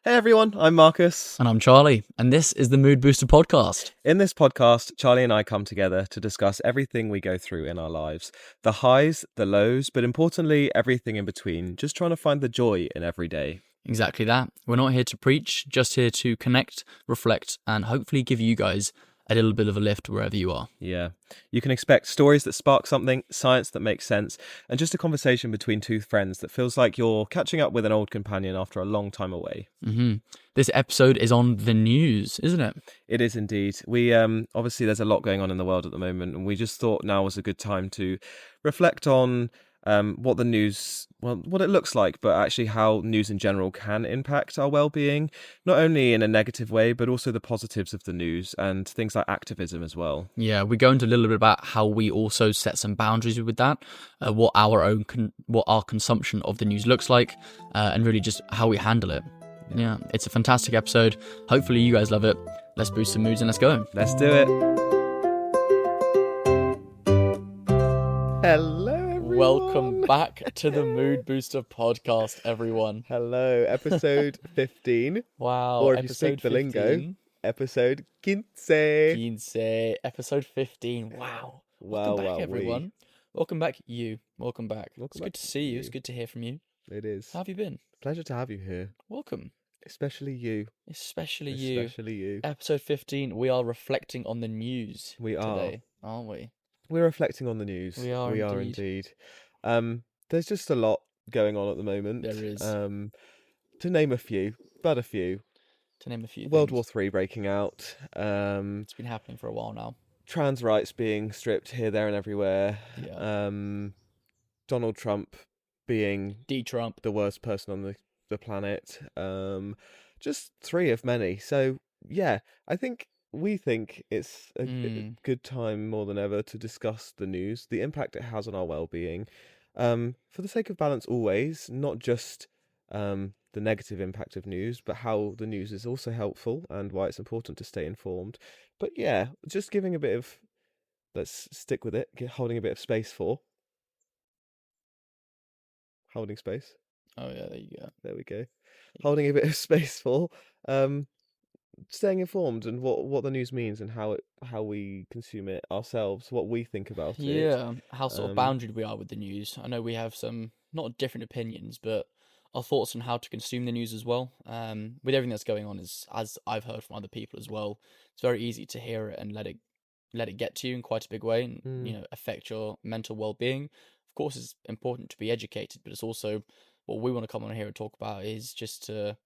Hey everyone, I'm Marcus. And I'm Charlie, and this is the Mood Booster Podcast. In this podcast, Charlie and I come together to discuss everything we go through in our lives. The highs, the lows, but importantly, everything in between. Just trying to find the joy in every day. Exactly that. We're not here to preach, just here to connect, reflect, and hopefully give you guys a little bit of a lift wherever you are. Yeah. You can expect stories that spark something, science that makes sense, and just a conversation between two friends that feels like you're catching up with an old companion after a long time away. This episode is on the news, isn't it? It is indeed. We obviously there's a lot going on in the world at the moment, and we just thought now was a good time to reflect on what the news, what it looks like, but actually how news in general can impact our well-being, not only in a negative way, but also the positives of the news and things like activism as well. Yeah, we go into a little bit about how we also set some boundaries with that, what our consumption of the news looks like, and really just how we handle it. Yeah, it's a fantastic episode. Hopefully you guys love it. Let's boost some moods and let's go. Let's do it. Hello, everyone. Welcome back to the Mood Booster Podcast, everyone. Hello, episode 15. Wow, Or if you speak the lingo, episode 15. Episode 15. Wow. Welcome back, everyone. Welcome back, you. Welcome back. It's good to see you. It's good to hear from you. It is. How have you been? Pleasure to have you here. Welcome. Especially you. Especially you. Especially you. Episode 15, we are reflecting on the news today, are. aren't we? We're reflecting on the news. We are indeed. There's just a lot going on at the moment. There is. To name a few, but a few. To name a few World things. War III breaking out. It's been happening for a while now. Trans rights being stripped here, there and everywhere. Yeah. Donald Trump being D-Trump. the worst person on the planet. Just three of many. So, yeah, we think it's a good time more than ever to discuss the news, the impact it has on our well-being. For the sake of balance always, not just the negative impact of news, but how the news is also helpful and why it's important to stay informed. But yeah, just giving a bit of, let's stick with it, holding a bit of space for. Holding space. Oh yeah, there you go. There we go. Holding a bit of space for staying informed and what the news means and how we consume it ourselves, what we think about it. Yeah, how sort of boundaried we are with the news. I know we have some not different opinions, but our thoughts on how to consume the news as well. With everything that's going on, as I've heard from other people as well, it's very easy to hear it and let it get to you in quite a big way and affect your mental well-being. Of course, it's important to be educated, but it's also what we want to come on here and talk about is just to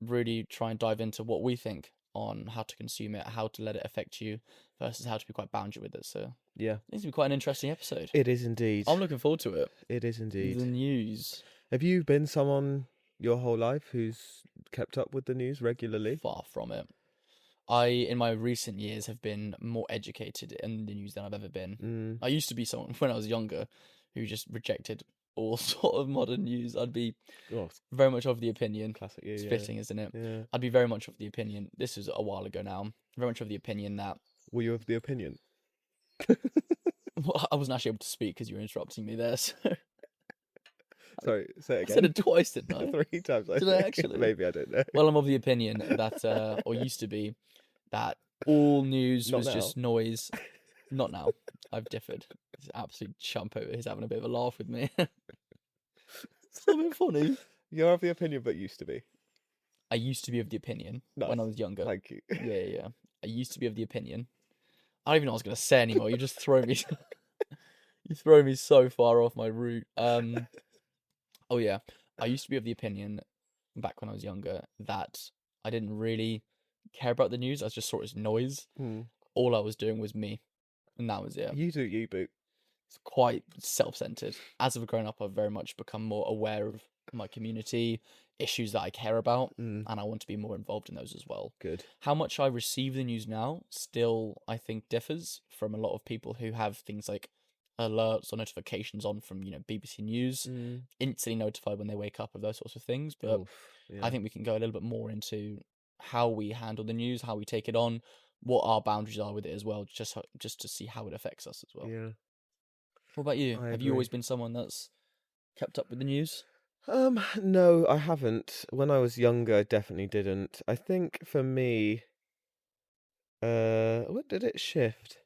really try and dive into what we think on how to consume it, how to let it affect you versus how to be quite boundary with it. So yeah, it's going to be quite an interesting episode. It is indeed. I'm looking forward to it. It is indeed. The news. Have you been someone your whole life who's kept up with the news regularly? Far from it. I, in my recent years, have been more educated in the news than I've ever been. I used to be someone, when I was younger, who just rejected all sort of modern news. I'd be very much of the opinion. Classic, it's fitting, isn't it? Yeah. I'd be very much of the opinion. This was a while ago now. Very much of the opinion that. Were you of the opinion? Well, I wasn't actually able to speak because you were interrupting me there. So. Sorry, say it again. I said it twice, didn't I? 3 times. Did I actually? Maybe, I don't know. Well, I'm of the opinion that, or used to be, that all news was just noise. Not now. I've differed. This absolute chump over. He's having a bit of a laugh with me. It's a bit funny. You're of the opinion, but used to be. I used to be of the opinion when I was younger. Thank you. Yeah. I used to be of the opinion. I don't even know what I was going to say anymore. You just throw me. You throw me so far off my route. Oh yeah, I used to be of the opinion back when I was younger that I didn't really care about the news. I just saw it as noise. All I was doing was me, and that was it. You do you, Boot. It's quite self-centered. As I've grown up, I've very much become more aware of my community, issues that I care about, and I want to be more involved in those as well. Good. How much I receive the news now still, I think, differs from a lot of people who have things like alerts or notifications on from BBC News, instantly notified when they wake up of those sorts of things. But I think we can go a little bit more into how we handle the news, how we take it on, what our boundaries are with it as well, just to see how it affects us as well. Yeah. What about you? I Have agree. you always been someone that's kept up with the news? No, I haven't. When I was younger, I definitely didn't. I think for me, when did it shift?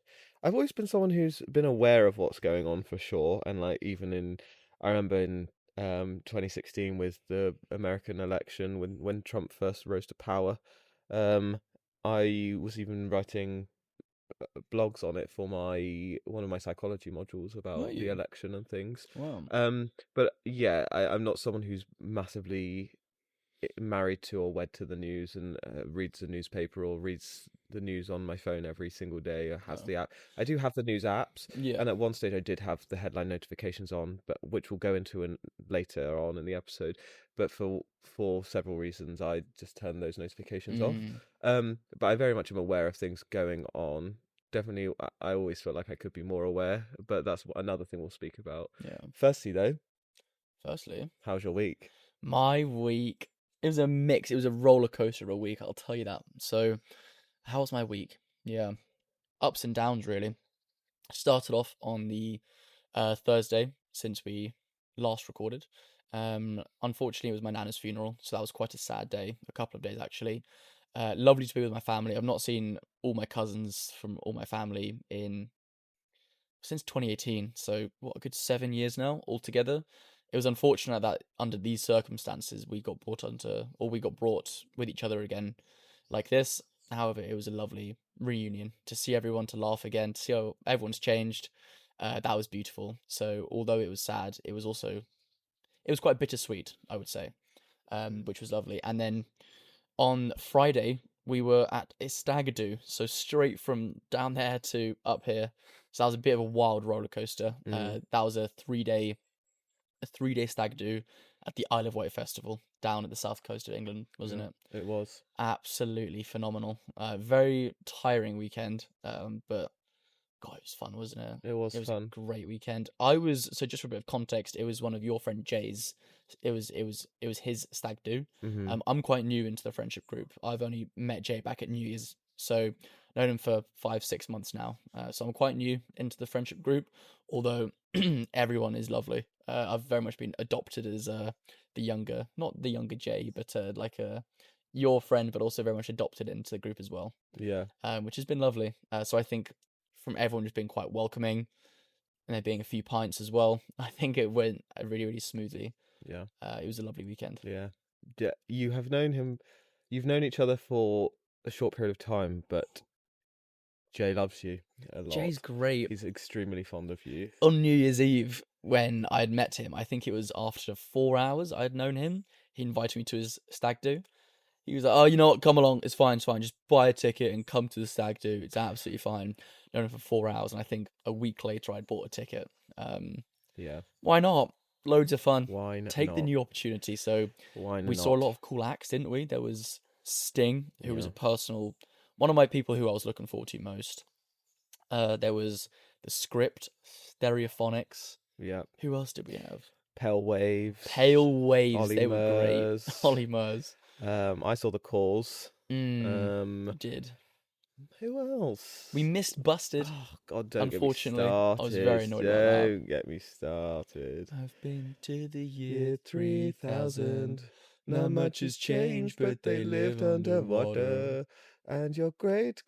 I've always been someone who's been aware of what's going on for sure, and like even I remember in 2016 with the American election when Trump first rose to power, um, I was even writing blogs on it for my one of my psychology modules Were about the you? election and things. Wow. But yeah, I'm not someone who's massively married to or wed to the news and reads the newspaper or reads the news on my phone every single day or has Oh. the app. I do have the news apps, Yeah. and at one stage I did have the headline notifications on, but which we'll go into later on in the episode. But for several reasons, I just turned those notifications off. But I very much am aware of things going on. Definitely, I always feel like I could be more aware, but that's another thing we'll speak about. Yeah. Firstly, though, Firstly, how's your week? my week, it was a mix. It was a roller coaster of a week, I'll tell you that. So, how was my week? Yeah, ups and downs, really. Started off on the Thursday since we last recorded. Unfortunately, it was my nana's funeral, so that was quite a sad day. A couple of days, actually. Lovely to be with my family. I've not seen all my cousins from all my family since 2018, so what, a good 7 years now altogether. It was unfortunate that under these circumstances we got brought with each other again like this. However, it was a lovely reunion to see everyone, to laugh again, to see how everyone's changed. That was beautiful. So although it was sad, it was quite bittersweet, I would say, which was lovely. And then on Friday we were at a stag do, so straight from down there to up here. So that was a bit of a wild roller coaster. That was a 3 day stag do at the Isle of Wight festival down at the south coast of England, wasn't it? It was. Absolutely phenomenal. Very tiring weekend, but God, it was fun, wasn't it? It was It was a fun. great weekend. So just for a bit of context, it was one of your friend Jay's. It was his stag do. I'm quite new into the friendship group. I've only met Jay back at New Year's, so known him for 5-6 months now. So I'm quite new into the friendship group. Although everyone is lovely. I've very much been adopted as not the younger Jay, but your friend, but also very much adopted into the group as well. Yeah. Which has been lovely. So I think from everyone just being quite welcoming and there being a few pints as well, I think it went really, really smoothly. Yeah. It was a lovely weekend. Yeah. Yeah. You've known each other for a short period of time, but Jay loves you a Jay's lot. great. He's extremely fond of you. On New Year's Eve, when I had met him, I think it was after 4 hours I had known him, he invited me to his stag do. He was like, "Oh, you know what? Come along. It's fine. Just buy a ticket and come to the stag do. It's absolutely fine." Known him for 4 hours, and I think a week later I'd bought a ticket. Yeah. Why not? Loads of fun. Why Take the not? new opportunity. So Why we not? saw a lot of cool acts, didn't we? There was Sting, who was Yeah. one of my people who I was looking forward to most. There was The Script, Stereophonics. Yeah. Who else did we have? Pale Waves. Pale Waves. Ollie They were great. Murs. Ollie Murs. I saw the Cause. You did. Who else? We missed Busted. Oh God, don't get me Unfortunately, started. I was very annoyed about that. Don't get me started. I've been to the Year 3000. Not much has changed, but they lived underwater. And your great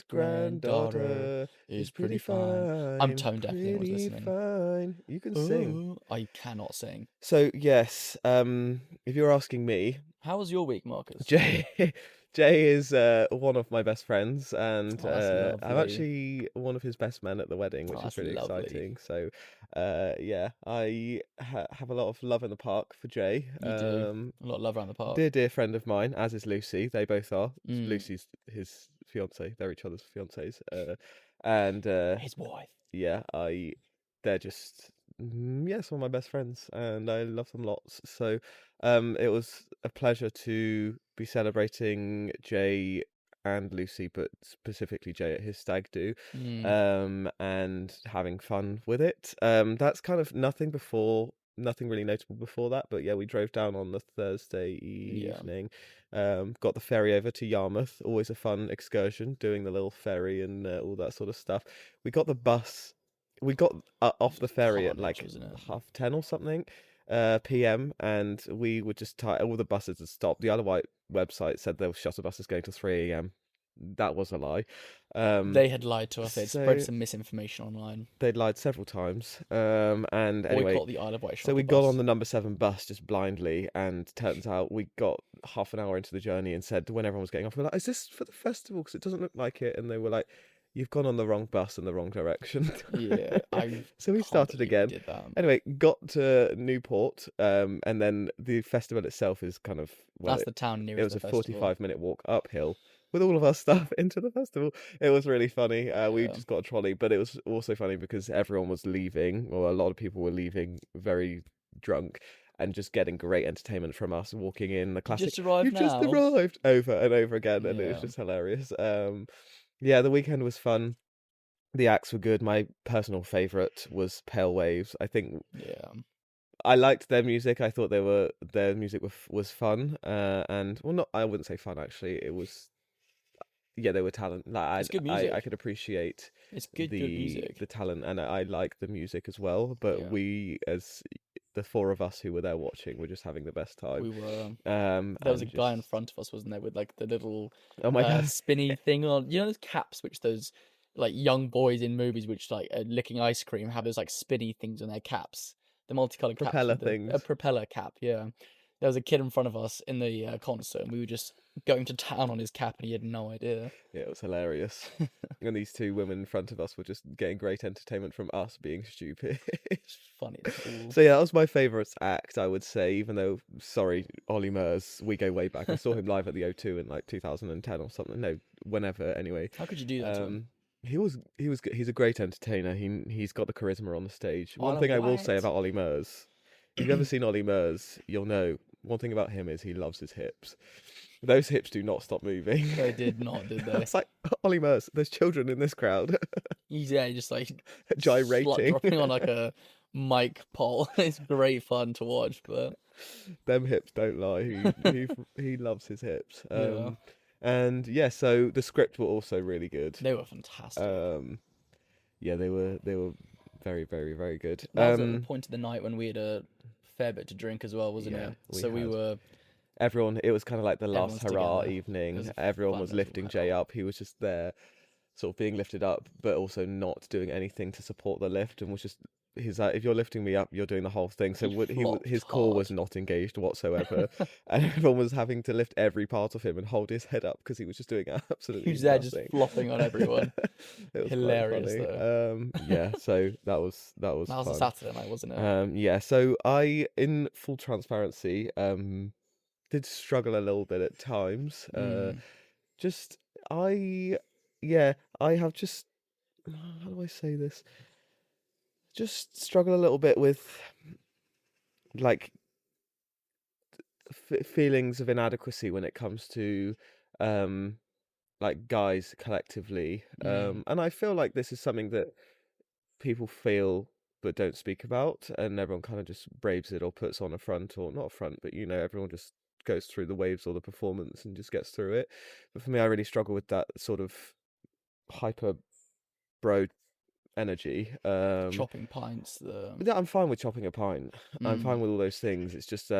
granddaughter is pretty fine. I'm tone deaf. If anyone's Pretty listening. fine. You can sing. I cannot sing. So yes, if you're asking me, How was your week, Marcus? Jay is one of my best friends, and that's I'm lovely. actually one of his best men at the wedding, which is That's really lovely. exciting. So, yeah, I have a lot of love in the park for Jay. You do. A lot of love around the park. Dear friend of mine, as is Lucy. They both are. Lucy's his fiance. They're each other's fiancés. And His wife. yeah, they're just some of my best friends, and I love them lots. So it was a pleasure to be celebrating Jay and Lucy, but specifically Jay at his stag do, and having fun with it. That's kind of nothing really notable before that, but yeah, we drove down on the Thursday evening, got the ferry over to Yarmouth. Always a fun excursion, doing the little ferry and all that sort of stuff. We got the bus. We got off the ferry at like 10:30 or something, p.m. and we were just tired. All the buses had stopped. The Isle of Wight website said there were shuttle buses going till 3 a.m. That was a lie. They had lied to us. They'd spread So some misinformation online. they'd lied several times. And anyway, Boycott the Isle of Wight so shuttle we got bus. on the number 7 bus just blindly, and turns out we got half an hour into the journey and said, when everyone was getting off, we're like, "Is this for the festival? Because it doesn't look like it." And they were like, "You've gone on the wrong bus in the wrong direction." Yeah, I So we can't started believe we again. did that. Anyway, got to Newport, and then the festival itself is kind of, well, That's the town it nearest was the a festival. 45-minute walk uphill with all of our stuff into the festival. It was really funny. We Yeah. just got a trolley, but it was also funny because everyone was leaving, or a lot of people were leaving very drunk, and just getting great entertainment from us walking in the classic Just arrived "You've just now." arrived" over and over again, and it was Yeah. just hilarious. Yeah, the weekend was fun. The acts were good. My personal favourite was Pale Waves. I think Yeah. I liked their music. I thought their music was fun. And well, not, I wouldn't say fun actually. It was, yeah, they were talent. Like It's good I music. could appreciate It's good music. the talent, and I like the music as well. But Yeah. we, as the 4 of us who were there watching, were just having the best time. We were. There was a guy in front of us, wasn't there, with like the little Oh my god, spinny thing on. You know those caps which those like young boys in movies which like are licking ice cream have those like spinny things on their caps. The multicolored caps propeller with a things. propeller cap. Yeah, there was a kid in front of us in the concert, and we were just going to town on his cap, and he had no idea. Yeah, it was hilarious. And these 2 women in front of us were just getting great entertainment from us being stupid. It's funny. So yeah, that was my favourite act, I would say, even though, sorry, Ollie Murs, we go way back. I saw him live at the O2 in like 2010 or something. No, whenever, anyway. How could you do that to him? He was good. He's a great entertainer. He's got the charisma on the stage. Isle One of thing I will say Wight. about Ollie Murs, if you've ever seen Ollie Murs, you'll know one thing about him is he loves his hips. Those hips do not stop moving. They did not, did they? It's like, Ollie Murs, there's children in this crowd. He's just like gyrating, dropping on like a mic pole. It's great fun to watch, but them hips don't lie. He loves his hips. Yeah. And yeah, so the script were also really good. They were fantastic. Yeah, they were very, very, very good. That was at the point of the night when we had a fair bit to drink as well, wasn't Yeah, it? So we had. were. Everyone, it was kind of like the last Everyone's hurrah together. It evening. was Everyone fun was as lifting well. Jay up. He was just there, sort of being lifted up, but also not doing anything to support the lift, and was just, he's like, "If you're lifting me up, you're doing the whole thing." So his core was hard. not engaged whatsoever, and everyone was having to lift every part of him and hold his head up because he was just doing absolutely He was there nothing. just flopping on everyone. It was Hilarious, quite funny. though. Yeah, so that was That was fun. a Saturday night, wasn't it? Yeah, so I, in full transparency, did struggle a little bit at times. Just I have just, how do I say this? Just struggle a little bit with like feelings of inadequacy when it comes to like guys collectively. And I feel like this is something that people feel but don't speak about, and everyone kind of just braves it or puts on a front, or not a front, but everyone just goes through the waves or the performance and just gets through it. But for me, I really struggle with that sort of hyper bro energy. Chopping pints. Yeah, I'm fine with chopping a pint. I'm fine with all those things. It's just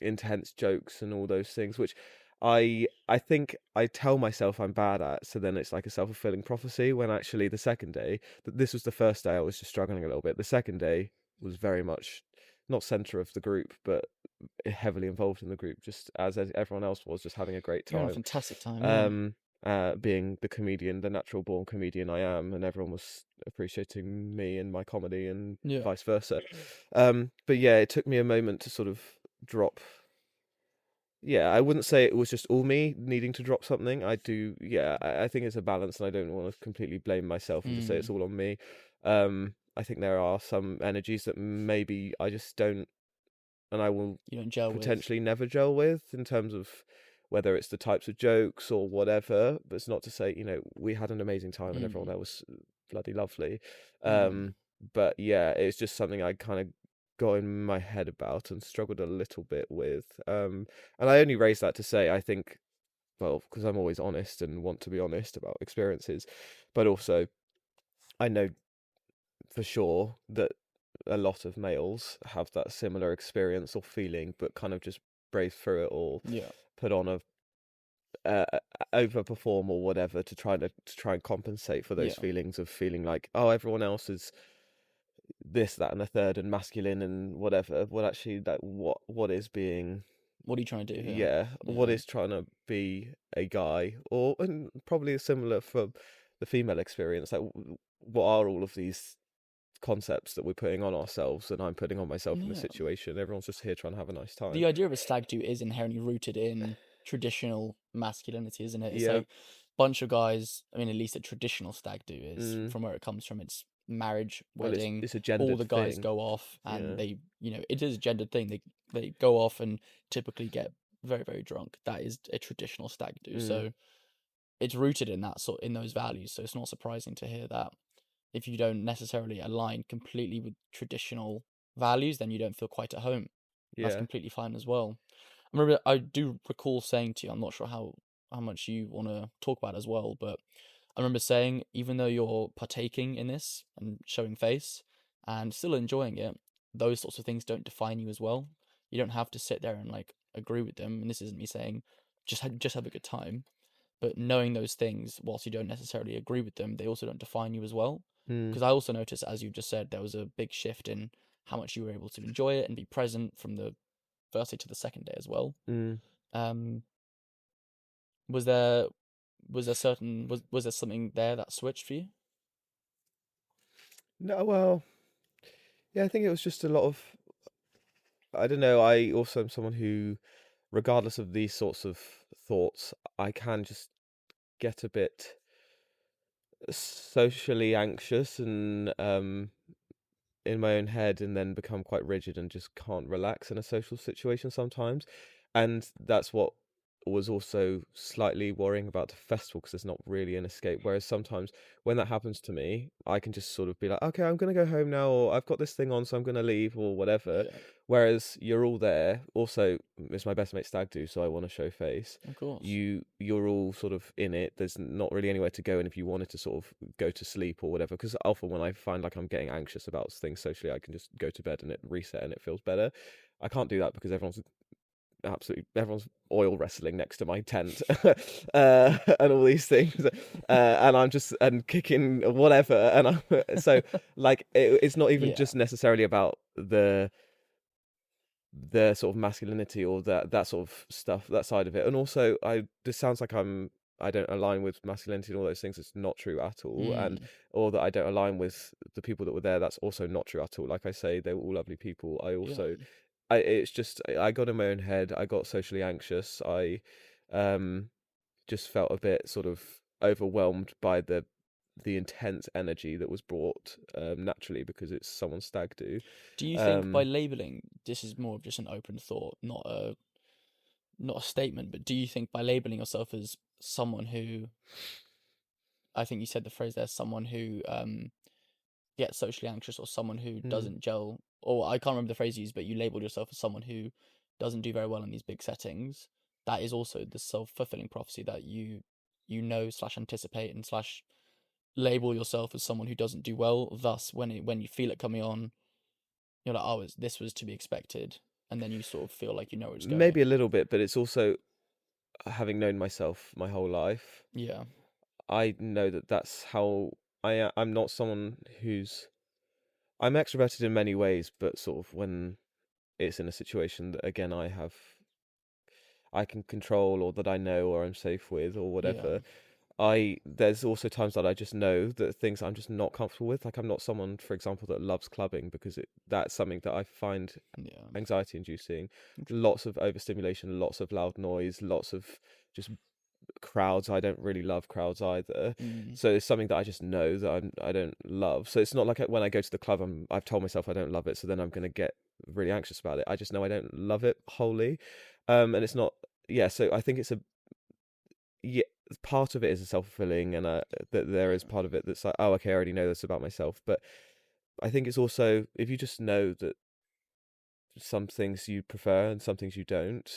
intense jokes and all those things, which I think I tell myself I'm bad at, so then it's like a self-fulfilling prophecy, when actually the second day, this was the first day I was just struggling a little bit. The second day was very much not center of the group, but heavily involved in the group, just as everyone else was, just having a great time. You're having a fantastic time. Being the comedian, the natural born comedian I am, and everyone was appreciating me and my comedy, and vice versa. But yeah, it took me a moment to sort of drop. Yeah, I wouldn't say it was just all me needing to drop something. I think it's a balance, and I don't want to completely blame myself and just say it's all on me. I think there are some energies that maybe I just don't, and I will potentially never gel with, in terms of whether it's the types of jokes or whatever. But it's not to say, we had an amazing time and everyone there was bloody lovely. But yeah, it's just something I kind of got in my head about and struggled a little bit with. And I only raise that to say, I think, well, because I'm always honest and want to be honest about experiences, but also I know for sure that a lot of males have that similar experience or feeling, but kind of just brave through it all, Yeah. put on a overperform or whatever to try and compensate for those Yeah. feelings of feeling like, oh, everyone else is this, that, and the third, and masculine and whatever. Well, actually, that what is being, What are you trying to do here? yeah, what Yeah. is trying to be a guy, or and probably similar for the female experience. Like, what are all of these concepts that we're putting on ourselves and I'm putting on myself in this Yeah. situation? Everyone's just here trying to have a nice time. The idea of a stag do is inherently rooted in traditional masculinity, isn't it? It's Yeah. like bunch of guys. I mean, at least a traditional stag do is Mm. from where it comes from. It's marriage, Well, wedding. it's a All gendered the guys thing. go off and Yeah. they, it is a gendered thing. They go off and typically get very, very drunk. That is a traditional stag do. So it's rooted in in those values. So it's not surprising to hear that if you don't necessarily align completely with traditional values, then you don't feel quite at home. That's Yeah. completely fine as well. I remember I do recall saying to you, I'm not sure how much you want to talk about as well, but I remember saying, even though you're partaking in this and showing face and still enjoying it, those sorts of things don't define you as well. You don't have to sit there and like agree with them. And this isn't me saying just have a good time, but knowing those things, whilst you don't necessarily agree with them, they also don't define you as well. Because I also noticed, as you just said, there was a big shift in how much you were able to enjoy it and be present from the first day to the second day as well. Um, was there was there something there that switched for you? No, well, yeah, I think it was just a lot of, I don't know, I also am someone who, regardless of these sorts of thoughts, I can just get a bit socially anxious and in my own head, and then become quite rigid and just can't relax in a social situation sometimes. And that's what was also slightly worrying about the festival, because there's not really an escape. Whereas sometimes when that happens to me, I can just sort of be like, okay, I'm going to go home now, or I've got this thing on, so I'm going to leave, or whatever. Yeah, Whereas you're all there. Also, it's my best mate stag do, so I want to show face. of course. You're all sort of in it. There's not really anywhere to go, and if you wanted to sort of go to sleep or whatever, because often when I find like I'm getting anxious about things socially, I can just go to bed and it reset and it feels better. I can't do that because everyone's oil wrestling next to my tent, and all these things, and I'm just and kicking whatever, and I'm so like it's not even Yeah. just necessarily about the sort of masculinity or that sort of stuff, that side of it. And also, this sounds like I don't align with masculinity and all those things. It's not true at all. And or that I don't align with the people that were there. That's also not true at all. Like I say, they were all lovely people. It's just I got in my own head. I got socially anxious. I just felt a bit sort of overwhelmed by the intense energy that was brought naturally, because it's someone's stag do. Do you think by labeling, this is more of just an open thought, not a statement, but do you think by labeling yourself as someone who, I think you said the phrase there, someone who gets socially anxious, or someone who doesn't gel, or I can't remember the phrase you used, but you labeled yourself as someone who doesn't do very well in these big settings, that is also the self-fulfilling prophecy that you slash anticipate and slash label yourself as someone who doesn't do well. Thus, when you feel it coming on, you're like, oh, this was to be expected, and then you sort of feel like you know where it's going. Maybe a little bit, but it's also, having known myself my whole life, Yeah. I know that that's how I am. I'm not someone I'm extroverted in many ways, but sort of when it's in a situation that, again, I can control, or that I know, or I'm safe with, or whatever. There's also times that I just know that things I'm just not comfortable with. Like, I'm not someone, for example, that loves clubbing, because that's something that I find anxiety inducing. Lots of overstimulation, lots of loud noise, lots of just crowds. I don't really love crowds either. So it's something that I just know that I don't love. So it's not like when I go to the club, I've told myself I don't love it, so then I'm going to get really anxious about it. I just know I don't love it wholly. And it's not, so I think it's part of it is a self-fulfilling, and that there is part of it that's like, oh, okay, I already know this about myself. But I think it's also, if you just know that some things you prefer and some things you don't,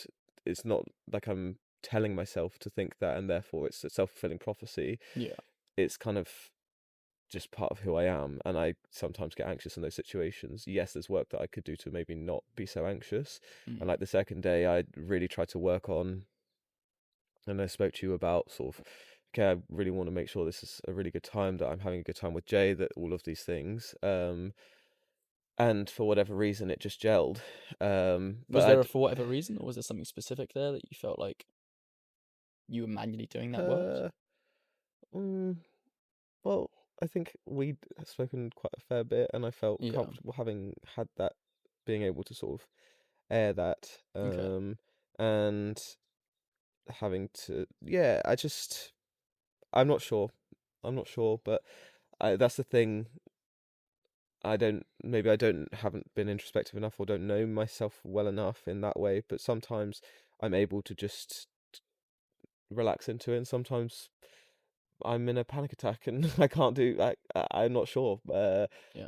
it's not like I'm telling myself to think that, and therefore it's a self-fulfilling prophecy. Yeah. It's kind of just part of who I am, and I sometimes get anxious in those situations. Yes, there's work that I could do to maybe not be so anxious. And like the second day, I really tried to work on, and I spoke to you about sort of, okay, I really want to make sure this is a really good time, that I'm having a good time with Jay, that all of these things. And for whatever reason, it just gelled. Was there for whatever reason, or was there something specific there that you felt like you were manually doing that worked? Well, I think we'd spoken quite a fair bit, and I felt Yeah. comfortable having had that, being able to sort of air that, Okay. and having to, yeah, I'm not sure. But that's the thing. Maybe I haven't been introspective enough, or don't know myself well enough in that way, but sometimes I'm able to just relax into it, and sometimes I'm in a panic attack and I can't do. I'm not sure. Yeah.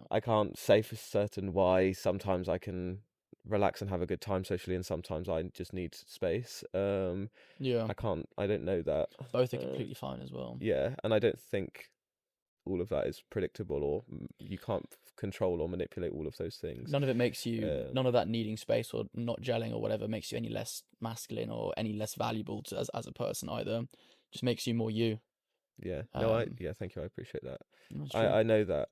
I can't say for certain why. Sometimes I can relax and have a good time socially, and sometimes I just need space. Yeah. I don't know that. Both are completely fine as well. Yeah, and I don't think all of that is predictable, or you can't control or manipulate all of those things. None of it makes you, none of that needing space or not gelling or whatever makes you any less masculine or any less valuable as a person either. Just makes you more you. Yeah. No, thank you. I appreciate that. That's true. I know that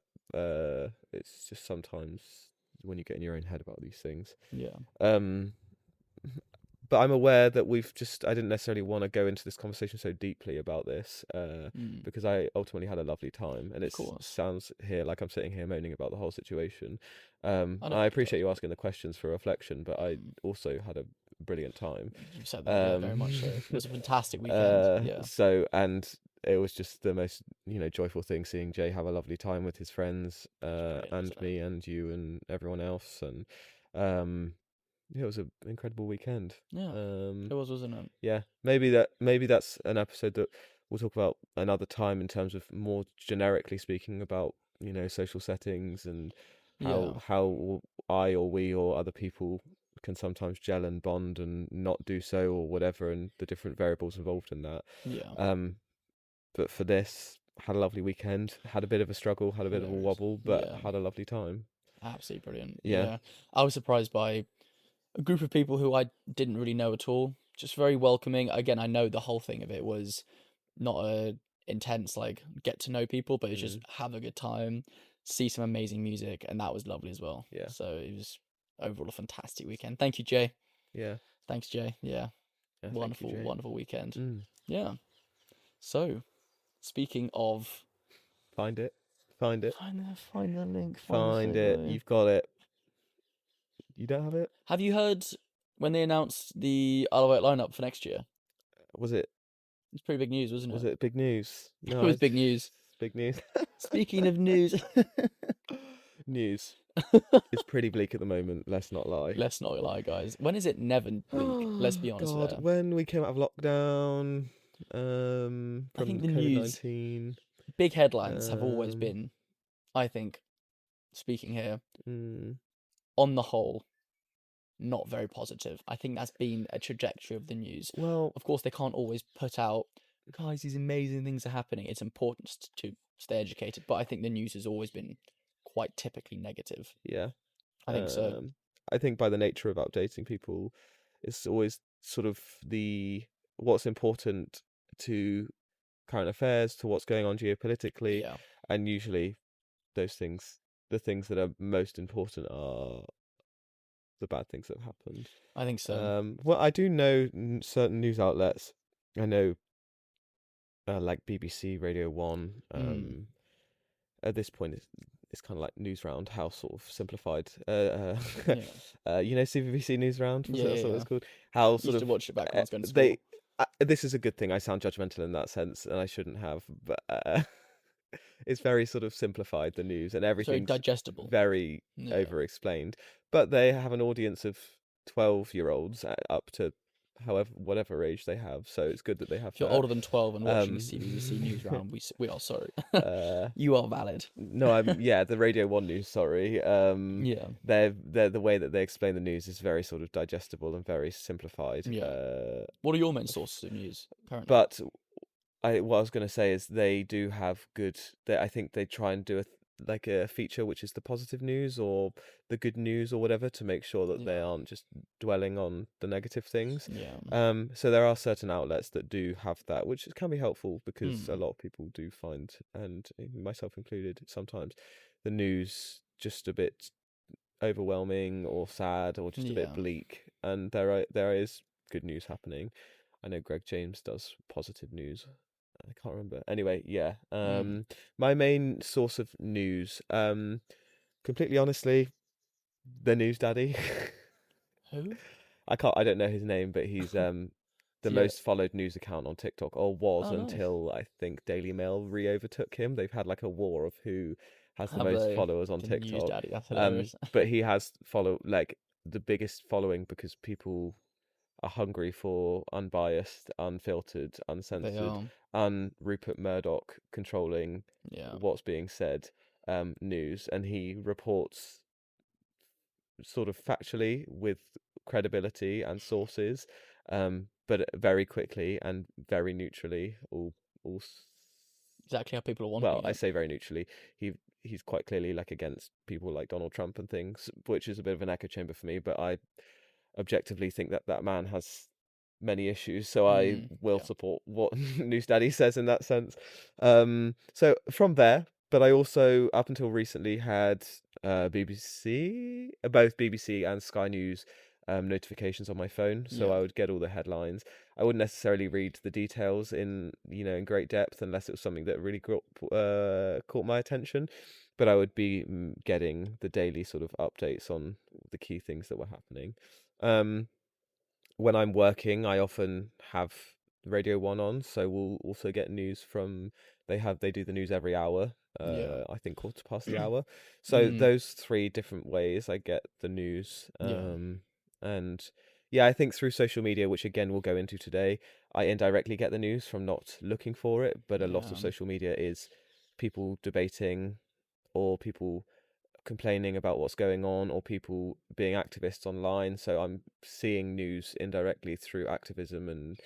it's just sometimes when you get in your own head about these things. Yeah. But I'm aware that I didn't necessarily want to go into this conversation so deeply about this, because I ultimately had a lovely time, and it sounds here like I'm sitting here moaning about the whole situation. I appreciate you asking the questions for reflection, but I also had a brilliant time. You said that, very much so. It was a fantastic weekend. Yeah. So, and it was just the most, joyful thing seeing Jay have a lovely time with his friends, and me and you and everyone else, and it was an incredible weekend. Yeah, it was, wasn't it? Yeah, maybe that's an episode that we'll talk about another time, in terms of more generically speaking about social settings, and how I or we or other people can sometimes gel and bond and not do so, or whatever, and the different variables involved in that. Yeah. But for this, had a lovely weekend, had a bit of a struggle, had a bit of a wobble, but had a lovely time. Absolutely brilliant. Yeah. I was surprised by a group of people who I didn't really know at all. Just very welcoming. Again, I know the whole thing of it was not a intense like get to know people, but it's just have a good time, see some amazing music, and that was lovely as well. Yeah. So it was overall a fantastic weekend. Thank you, Jay. Yeah. Thanks, Jay. Yeah. Wonderful, wonderful weekend. Yeah. So, speaking of, find it. Find the link. Find it. You've got it. You don't have it? Have you heard when they announced the Isle of Wight lineup for next year? Was it? It's pretty big news, wasn't it? Was it big news? No, it was big news. Big news. Speaking of news. News. It's pretty bleak at the moment, let's not lie. Let's not lie, guys. When is it never bleak? Let's be honest. God, when we came out of lockdown, from I think the COVID-19, news, big headlines have always been, I think, speaking here, on the whole, not very positive. I think that's been a trajectory of the news. Well, of course, they can't always put out, guys, these amazing things are happening. It's important to stay educated, but I think the news has always been quite typically negative. Yeah. I think so. I think by the nature of updating people, it's always sort of what's important to current affairs, to what's going on geopolitically, and usually those things, the things that are most important, are the bad things that have happened. I think so. Well, I do know certain news outlets. I know, like BBC, Radio 1. At this point, it's kind of like Newsround, how sort of simplified. CBBC Newsround. That's what it's called. How sort used of to watch it back when I was going to school. This is a good thing. I sound judgmental in that sense, and I shouldn't have, but it's very sort of simplified, the news, and everything's very digestible, very over-explained. But they have an audience of 12-year-olds up to whatever age they have, so it's good that they have. If you're older than 12 and watching CBBC Newsround, we are sorry. You are valid. No, the Radio 1 news. Sorry. They're the way that they explain the news is very sort of digestible and very simplified. What are your main sources of news currently? But what I was going to say is they do have good. I think they try and do a feature which is the positive news or the good news or whatever, to make sure that they aren't just dwelling on the negative things. So there are certain outlets that do have that, which can be helpful, because a lot of people do find, and myself included, sometimes the news just a bit overwhelming or sad or just a bit bleak, and there is good news happening. I know Greg James does positive news. I can't remember. Anyway, yeah. My main source of news, completely honestly, the News Daddy. Who? I don't know his name, but he's the most followed news account on TikTok, or was, until I think Daily Mail overtook him. They've had like a war of who has the most followers on TikTok. News Daddy, that's hilarious. But he has the biggest following, because people are hungry for unbiased, unfiltered, uncensored, Rupert Murdoch controlling what's being said news, and he reports sort of factually with credibility and sources, but very quickly and very neutrally. Exactly how people are wanting. Well, I say very neutrally. He's quite clearly against people like Donald Trump and things, which is a bit of an echo chamber for me. But I objectively think that man has many issues, so I will support what News Daddy says in that sense. So from there, but I also, up until recently, had BBC, both BBC and Sky News notifications on my phone, so I would get all the headlines. I wouldn't necessarily read the details in great depth, unless it was something that really caught my attention. But I would be getting the daily sort of updates on the key things that were happening. When I'm working, I often have Radio 1 on, so we'll also get news from. They do the news every hour. I think 1/4 the hour. So those 3 different ways I get the news. And yeah, I think through social media, which again we'll go into today, I indirectly get the news from not looking for it. But a lot of social media is people debating, or people complaining about what's going on, or people being activists online. So I'm seeing news indirectly through activism and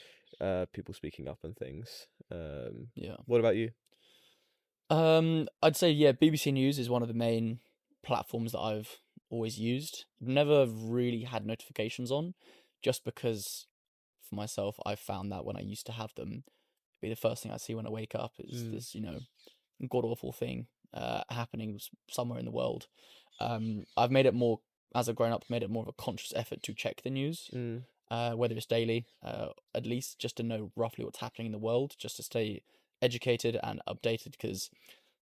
people speaking up and things. What about you? I'd say BBC News is one of the main platforms that I've always used. I've never really had notifications on, just because for myself I've found that when I used to have them, it'd be the first thing I see when I wake up is this god awful thing happening somewhere in the world. I've made it more, as I've grown up, made it more of a conscious effort to check the news, whether it's daily, at least just to know roughly what's happening in the world, just to stay educated and updated, because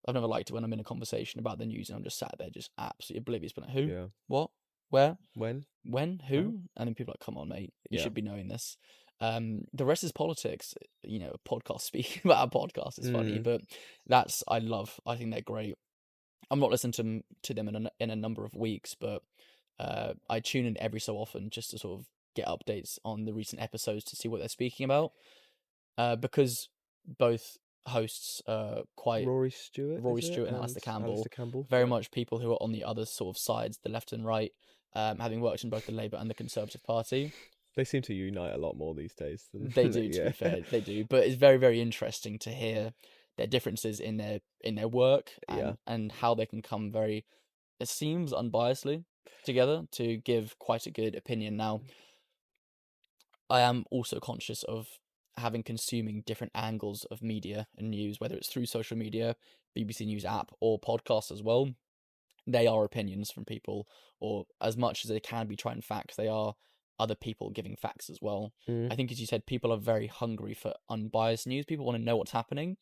I've never liked it when I'm in a conversation about the news and I'm just sat there just absolutely oblivious, but who, what, where, when, who, and then people are like, come on mate, you should be knowing this. The rest is politics. A podcast speaking about a podcast is funny, but I think they're great. I'm not listening to them in a number of weeks, but I tune in every so often just to sort of get updates on the recent episodes to see what they're speaking about, because both hosts quite Rory Stewart and Alistair Campbell, very much people who are on the other sort of sides, the left and right, having worked in both the Labour and the Conservative Party. They seem to unite a lot more these days. They do, to be fair, they do. But it's very, very interesting to hear their differences in their work, and how they can come very, it seems, unbiasedly together to give quite a good opinion. Now, I am also conscious of consuming different angles of media and news, whether it's through social media, BBC News app, or podcasts as well. They are opinions from people, or as much as they can be tried and facts, they are other people giving facts as well. I think, as you said, people are very hungry for unbiased news. People want to know what's happening,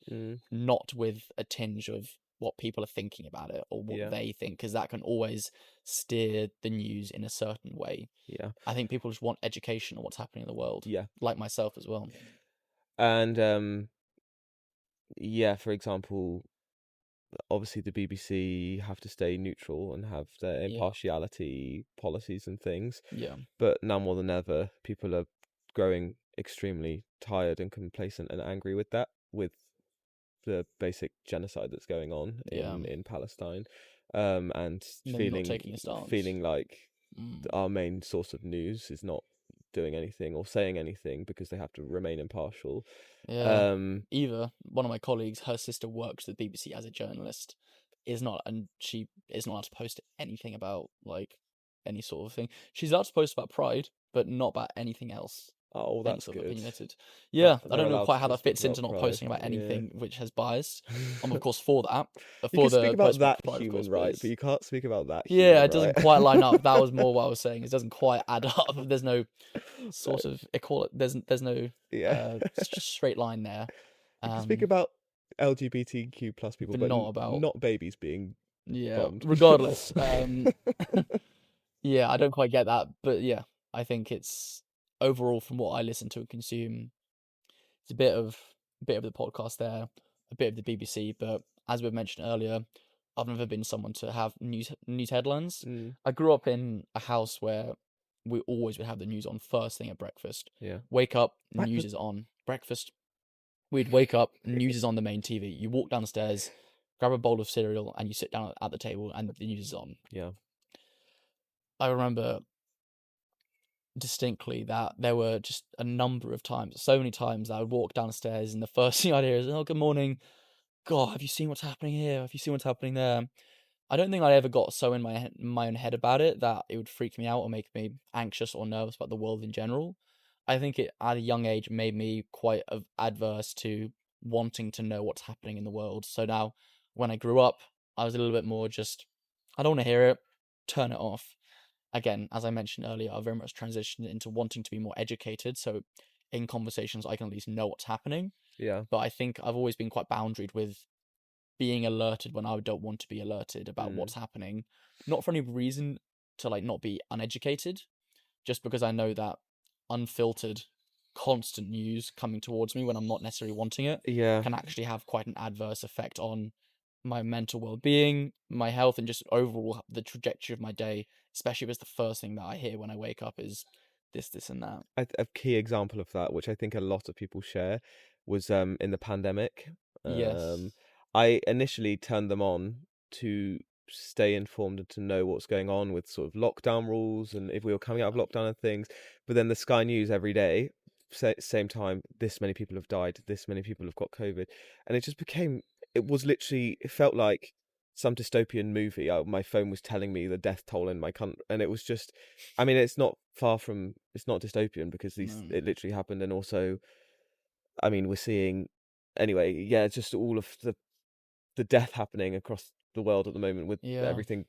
not with a tinge of what people are thinking about it or what they think, because that can always steer the news in a certain way. I think people just want education on what's happening in the world, like myself as well. And for example, obviously the BBC have to stay neutral and have their impartiality policies and things. But now more than ever, people are growing extremely tired and complacent and angry with that, with the basic genocide that's going on in Palestine, and feeling like our main source of news is not doing anything or saying anything because they have to remain impartial. Yeah. Eva, one of my colleagues, her sister works at the BBC as a journalist, she is not allowed to post anything about like any sort of thing. She's allowed to post about Pride, but not about anything else. Oh, Any that's sort of good. opinionated. Yeah, I They're don't know allowed quite to how that just speak fits into about not Pride. posting about anything which has bias. I'm of course for that. You For can speak the about posting that Pride, of human course, right, but you can't speak about that yeah, human it doesn't right. quite line up. That was more what I was saying. It doesn't quite add up. There's no sort of equality. There's no Yeah. straight line there. You can speak about LGBTQ plus people, but but not about not babies being bombed. regardless. Yeah, I don't quite get that, but yeah, I think it's overall from what I listen to and consume, it's a bit of the podcast there, a bit of the BBC, but as we mentioned earlier, I've never been someone to have news headlines. I grew up in a house where we always would have the news on first thing at breakfast. Yeah. Wake up, news is on. Breakfast. We'd wake up, news is on the main TV. You walk downstairs, grab a bowl of cereal, and you sit down at the table, and the news is on. Yeah. I remember distinctly that there were just a number of times, so many times that I would walk downstairs and the first thing I'd hear is, "Oh, good morning. God, have you seen what's happening here? Have you seen what's happening there?" I don't think I ever got so in my own head about it that it would freak me out or make me anxious or nervous about the world in general. I think it, at a young age, made me quite adverse to wanting to know what's happening in the world. So now, when I grew up, I was a little bit more just, I don't want to hear it, turn it off. Again, as I mentioned earlier, I very much transitioned into wanting to be more educated. So in conversations, I can at least know what's happening. Yeah. But I think I've always been quite boundaried with being alerted when I don't want to be alerted about what's happening. Not for any reason to like not be uneducated, just because I know that unfiltered, constant news coming towards me when I'm not necessarily wanting it can actually have quite an adverse effect on my mental well-being, my health, and just overall the trajectory of my day, especially if it's the first thing that I hear when I wake up is this, and that. A key example of that, which I think a lot of people share, was in the pandemic. Yes. I initially turned them on to stay informed and to know what's going on with sort of lockdown rules and if we were coming out of lockdown and things. But then the Sky News every day, same time, this many people have died, this many people have got COVID, and it just became. It was literally. It felt like some dystopian movie. My phone was telling me the death toll in my country, and it was just. I mean, it's not far from. It's not dystopian because it literally happened, and also, I mean, we're seeing. Anyway, yeah, just all of the death happening across the world at the moment with everything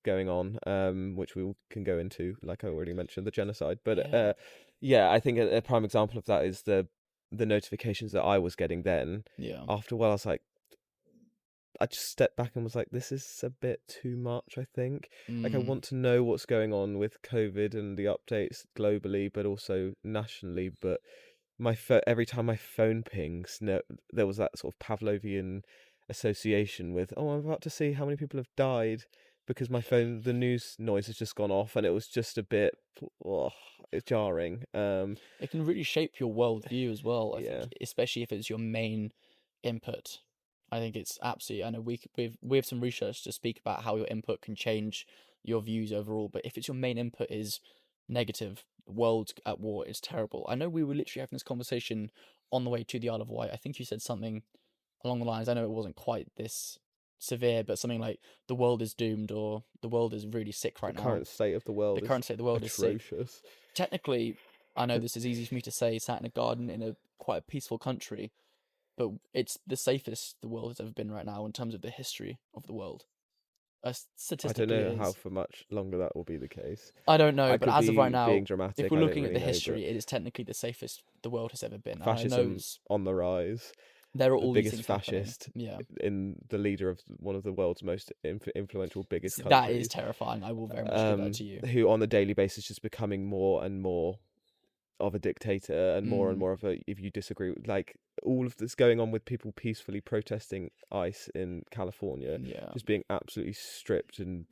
going on, which we can go into, like I already mentioned, the genocide. But I think a prime example of that is the notifications that I was getting then. Yeah. After a while, I just stepped back and was like, this is a bit too much, I think. Like, I want to know what's going on with COVID and the updates globally, but also nationally. But every time my phone pings, there was that sort of Pavlovian association with, oh, I'm about to see how many people have died because the news noise has just gone off, and it was just a bit jarring. It can really shape your worldview as well, I think, especially if it's your main input. I think it's absolutely. I know we have some research to speak about how your input can change your views overall, but if it's your main input is negative, the world at war is terrible. I know we were literally having this conversation on the way to the Isle of Wight. I think you said something along the lines. I know it wasn't quite this severe, but something like the world is doomed or the world is really sick right now. The current state of the world is sick. Technically, I know this is easy for me to say, sat in a garden in a quite a peaceful country, but it's the safest the world has ever been right now in terms of the history of the world. Statistically, I don't know how for much longer that will be the case. I don't know, but as of right now, being dramatic, if we're looking at the history, it is technically the safest the world has ever been. Fascism on the rise. There are all biggest these fascist in the leader of one of the world's most influential, biggest countries. That is terrifying. I will very much give that to you. Who on a daily basis just becoming more and more of a dictator and more of a, if you disagree, like all of this going on with people peacefully protesting ICE in California, just being absolutely stripped and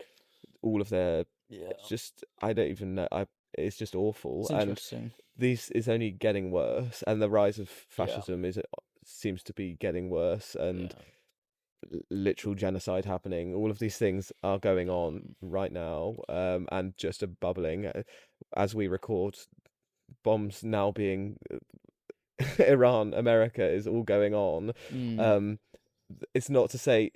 all of their, it's just, I don't even know, it's just awful. It's interesting. And this is only getting worse, and the rise of fascism seems to be getting worse, and literal genocide happening. All of these things are going on right now, and just a bubbling as we record bombs now being Iran, America is all going on. It's not to say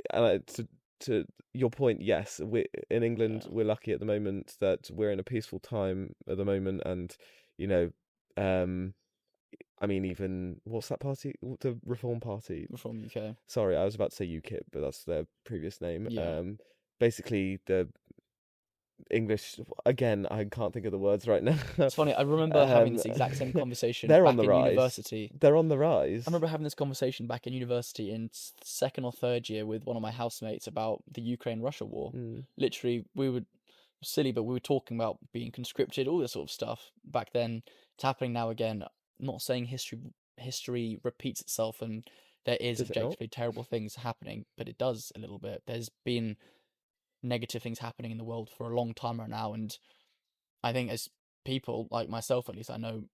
to your point. Yes, we in England we're lucky at the moment that we're in a peaceful time at the moment, and you know, I mean, even what's that party? The Reform Party. Reform UK. Sorry, I was about to say UKIP, but that's their previous name. Yeah. Basically the English again. I can't think of the words right now. It's funny. I remember having this exact same conversation they're back on the in rise. university. They're on the rise. I remember having this conversation back in university in second or third year with one of my housemates about the Ukraine-Russia war. Literally, we were silly, but we were talking about being conscripted, all this sort of stuff back then. It's happening now again. I'm not saying history repeats itself and there is objectively terrible things happening, but it does a little bit. There's been negative things happening in the world for a long time right now, and I think as people, like myself at least, I know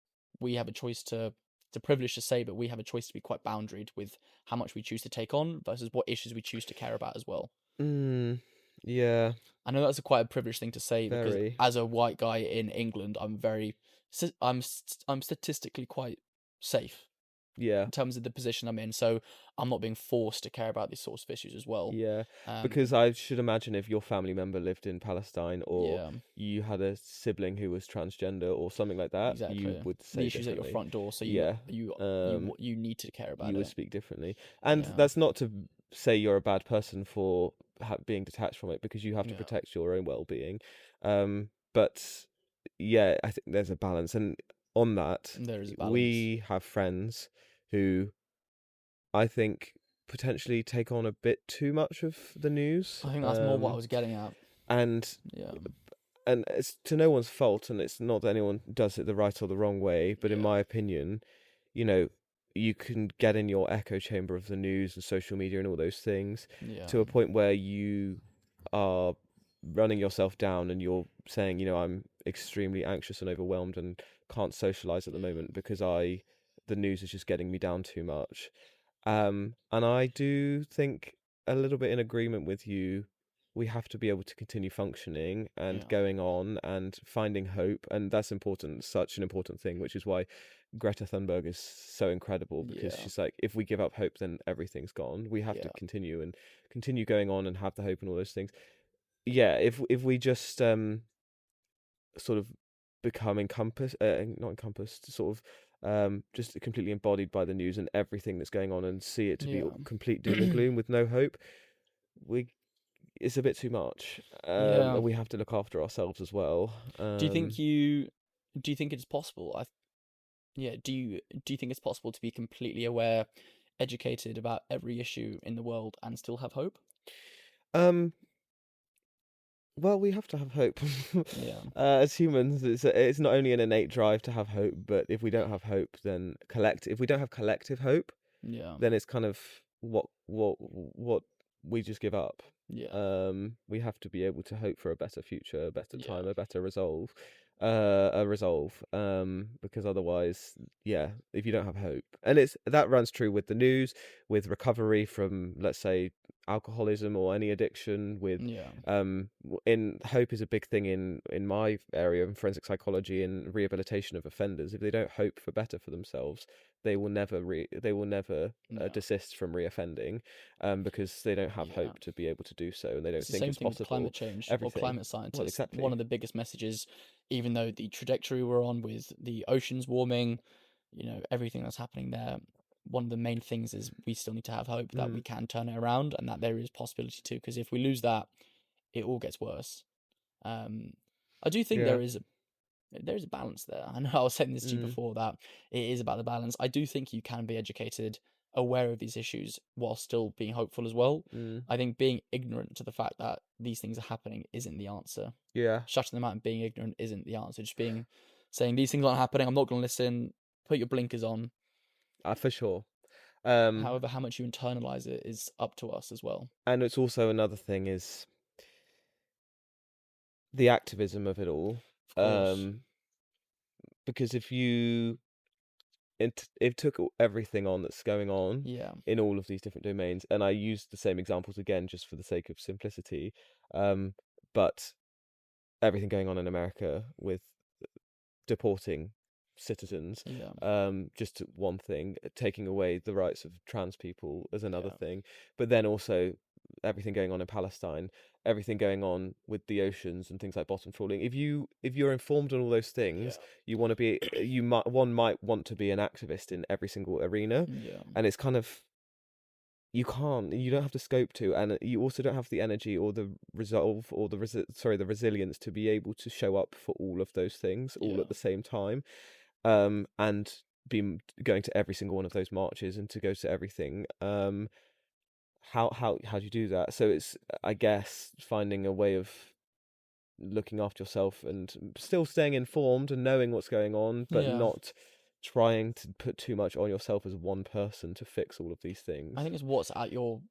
we have a choice to, it's a privilege to say, but we have a choice to be quite boundaried with how much we choose to take on versus what issues we choose to care about as well. Yeah. I know that's quite a privileged thing to say because as a white guy in England, I'm statistically quite safe. Yeah. In terms of the position I'm in, so I'm not being forced to care about these sorts of issues as well. Yeah, because I should imagine if your family member lived in Palestine or you had a sibling who was transgender or something like that, you would say the issues at your front door. So you need to care about it. You would speak differently, and that's not to say you're a bad person for being detached from it, because you have to protect your own well-being. But yeah, I think there's a balance, and on that, there is a balance. We have friends who I think potentially take on a bit too much of the news. I think that's more what I was getting at. And it's to no one's fault, and it's not that anyone does it the right or the wrong way, but in my opinion, you know, you can get in your echo chamber of the news and social media and all those things to a point where you are running yourself down and you're saying, you know, I'm extremely anxious and overwhelmed and can't socialize at the moment because the news is just getting me down too much. And I do think a little bit in agreement with you. We have to be able to continue functioning and going on and finding hope, and that's important. Such an important thing, which is why Greta Thunberg is so incredible, because she's like, if we give up hope, then everything's gone. We have to continue going on and have the hope and all those things. Yeah, if we just sort of become not encompassed, sort of just completely embodied by the news and everything that's going on, and see it to be complete doom and gloom with no hope, it's a bit too much. And we have to look after ourselves as well. Do you think it's possible? Do you think it's possible to be completely aware, educated about every issue in the world and still have hope? Well, we have to have hope. As humans, it's not only an innate drive to have hope, but if we don't have hope, then if we don't have collective hope, then it's kind of what we just give up. We have to be able to hope for a better future, a better time, a better resolve, because otherwise, if you don't have hope, and that runs true with the news, with recovery from, let's say, alcoholism or any addiction, with in hope is a big thing in my area in forensic psychology and rehabilitation of offenders. If they don't hope for better for themselves, they will never desist from reoffending, because they don't have hope to be able to do so, and they don't think it's possible. With climate change or climate science. Well, exactly. One of the biggest messages, even though the trajectory we're on with the oceans warming, you know, everything that's happening there, one of the main things is we still need to have hope that we can turn it around and that there is possibility to, because if we lose that, it all gets worse. I do think there is a balance there. I know I was saying this to you before, that it is about the balance. I do think you can be educated, aware of these issues while still being hopeful as well. I think being ignorant to the fact that these things are happening isn't the answer. Shutting them out and being ignorant isn't the answer. Just saying these things aren't happening, I'm not going to listen, put your blinkers on. For sure. However, how much you internalize it is up to us as well. And it's also another thing is the activism of it all. Because if it took everything on that's going on in all of these different domains, and I use the same examples again just for the sake of simplicity, but everything going on in America with deporting citizens. Yeah. Just one thing, taking away the rights of trans people is another Yeah. thing, but then also everything going on in Palestine, everything going on with the oceans and things like bottom trawling. If you're informed on all those things, you want to be might want to be an activist in every single arena, Yeah. and it's kind of you don't have the scope to, and you also don't have the energy or the resolve or the resilience to be able to show up for all of those things all Yeah. at the same time, and be going to every single one of those marches and to go to everything. How do you do that? So it's, I guess, finding a way of looking after yourself and still staying informed and knowing what's going on, but Yeah. not trying to put too much on yourself as one person to fix all of these things. I think it's what's at your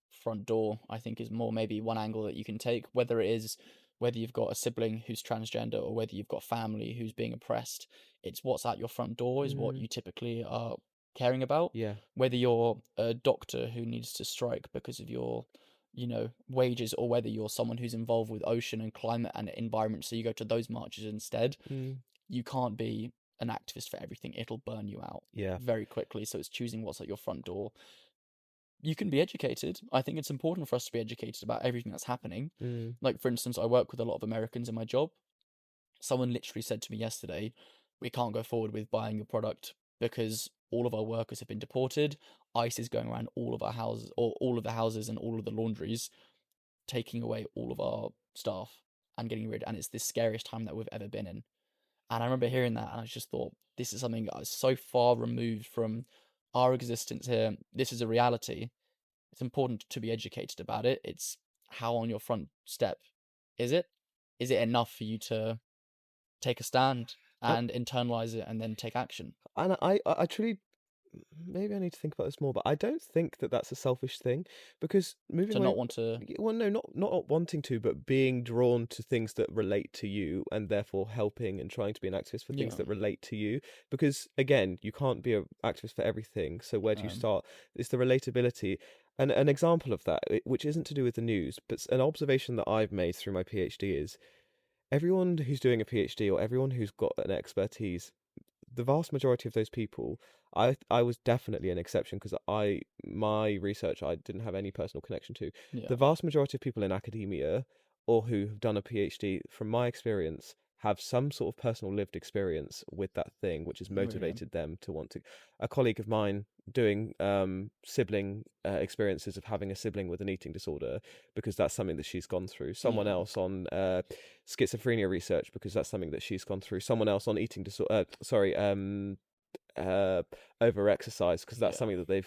front door, I think, is more maybe one angle that you can take, whether it is whether you've got a sibling who's transgender or whether you've got family who's being oppressed. It's what's at your front door is what you typically are caring about. Yeah. Whether you're a doctor who needs to strike because of your, wages, or whether you're someone who's involved with ocean and climate and environment, so you go to those marches instead. You can't be an activist for everything. It'll burn you out Yeah. very quickly. So it's choosing what's at your front door. You can be educated. I think it's important for us to be educated about everything that's happening. Like, for instance, I work with a lot of Americans in my job. Someone literally said to me yesterday, we can't go forward with buying your product because all of our workers have been deported. ICE is going around all of our houses, or all of the houses and all of the laundries, taking away all of our staff and getting rid. And it's the scariest time that we've ever been in. And I remember hearing that, and I just thought, this is something that is so far removed from our existence here. This is a reality. It's important to be educated about it. It's how on your front step is it? Is it enough for you to take a stand and internalize it and then take action? And I truly, maybe I need to think about this more, but I don't think that that's a selfish thing, because moving To away, not want to. well, no, not wanting to, but being drawn to things that relate to you, and therefore helping and trying to be an activist for things Yeah. that relate to you. Because again, you can't be an activist for everything. So where do you start? It's the relatability. And an example of that, which isn't to do with the news, but an observation that I've made through my PhD, is everyone who's doing a PhD or everyone who's got an expertise, the vast majority of those people, I was definitely an exception because my research I didn't have any personal connection to. Yeah. The vast majority of people in academia or who have done a PhD, from my experience, have some sort of personal lived experience with that thing, which has motivated them to want to. A colleague of mine doing sibling experiences of having a sibling with an eating disorder, because that's something that she's gone through. Someone else on schizophrenia research, because that's something that she's gone through. Someone else on eating disorder, over exercise, because that's something that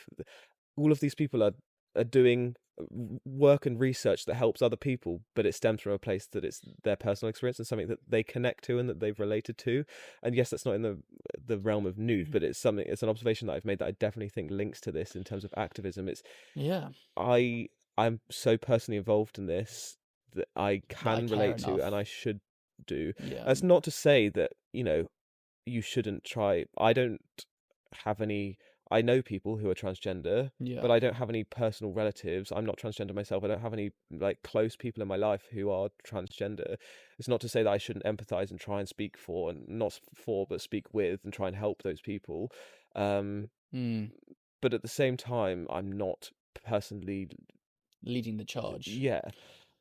all of these people are doing work and research that helps other people, but it stems from a place that it's their personal experience and something that they connect to and that they've related to. And yes, that's not in the realm of news, but it's an observation that I've made that I definitely think links to this in terms of activism. It's I'm so personally involved in this that I can relate to, and I should do. That's not to say that you shouldn't try. I know people who are transgender, but I don't have any personal relatives. I'm not transgender myself. I don't have any close people in my life who are transgender. It's not to say that I shouldn't empathize and try and speak for, and not for, but speak with and try and help those people. But at the same time, I'm not personally leading the charge. Yeah.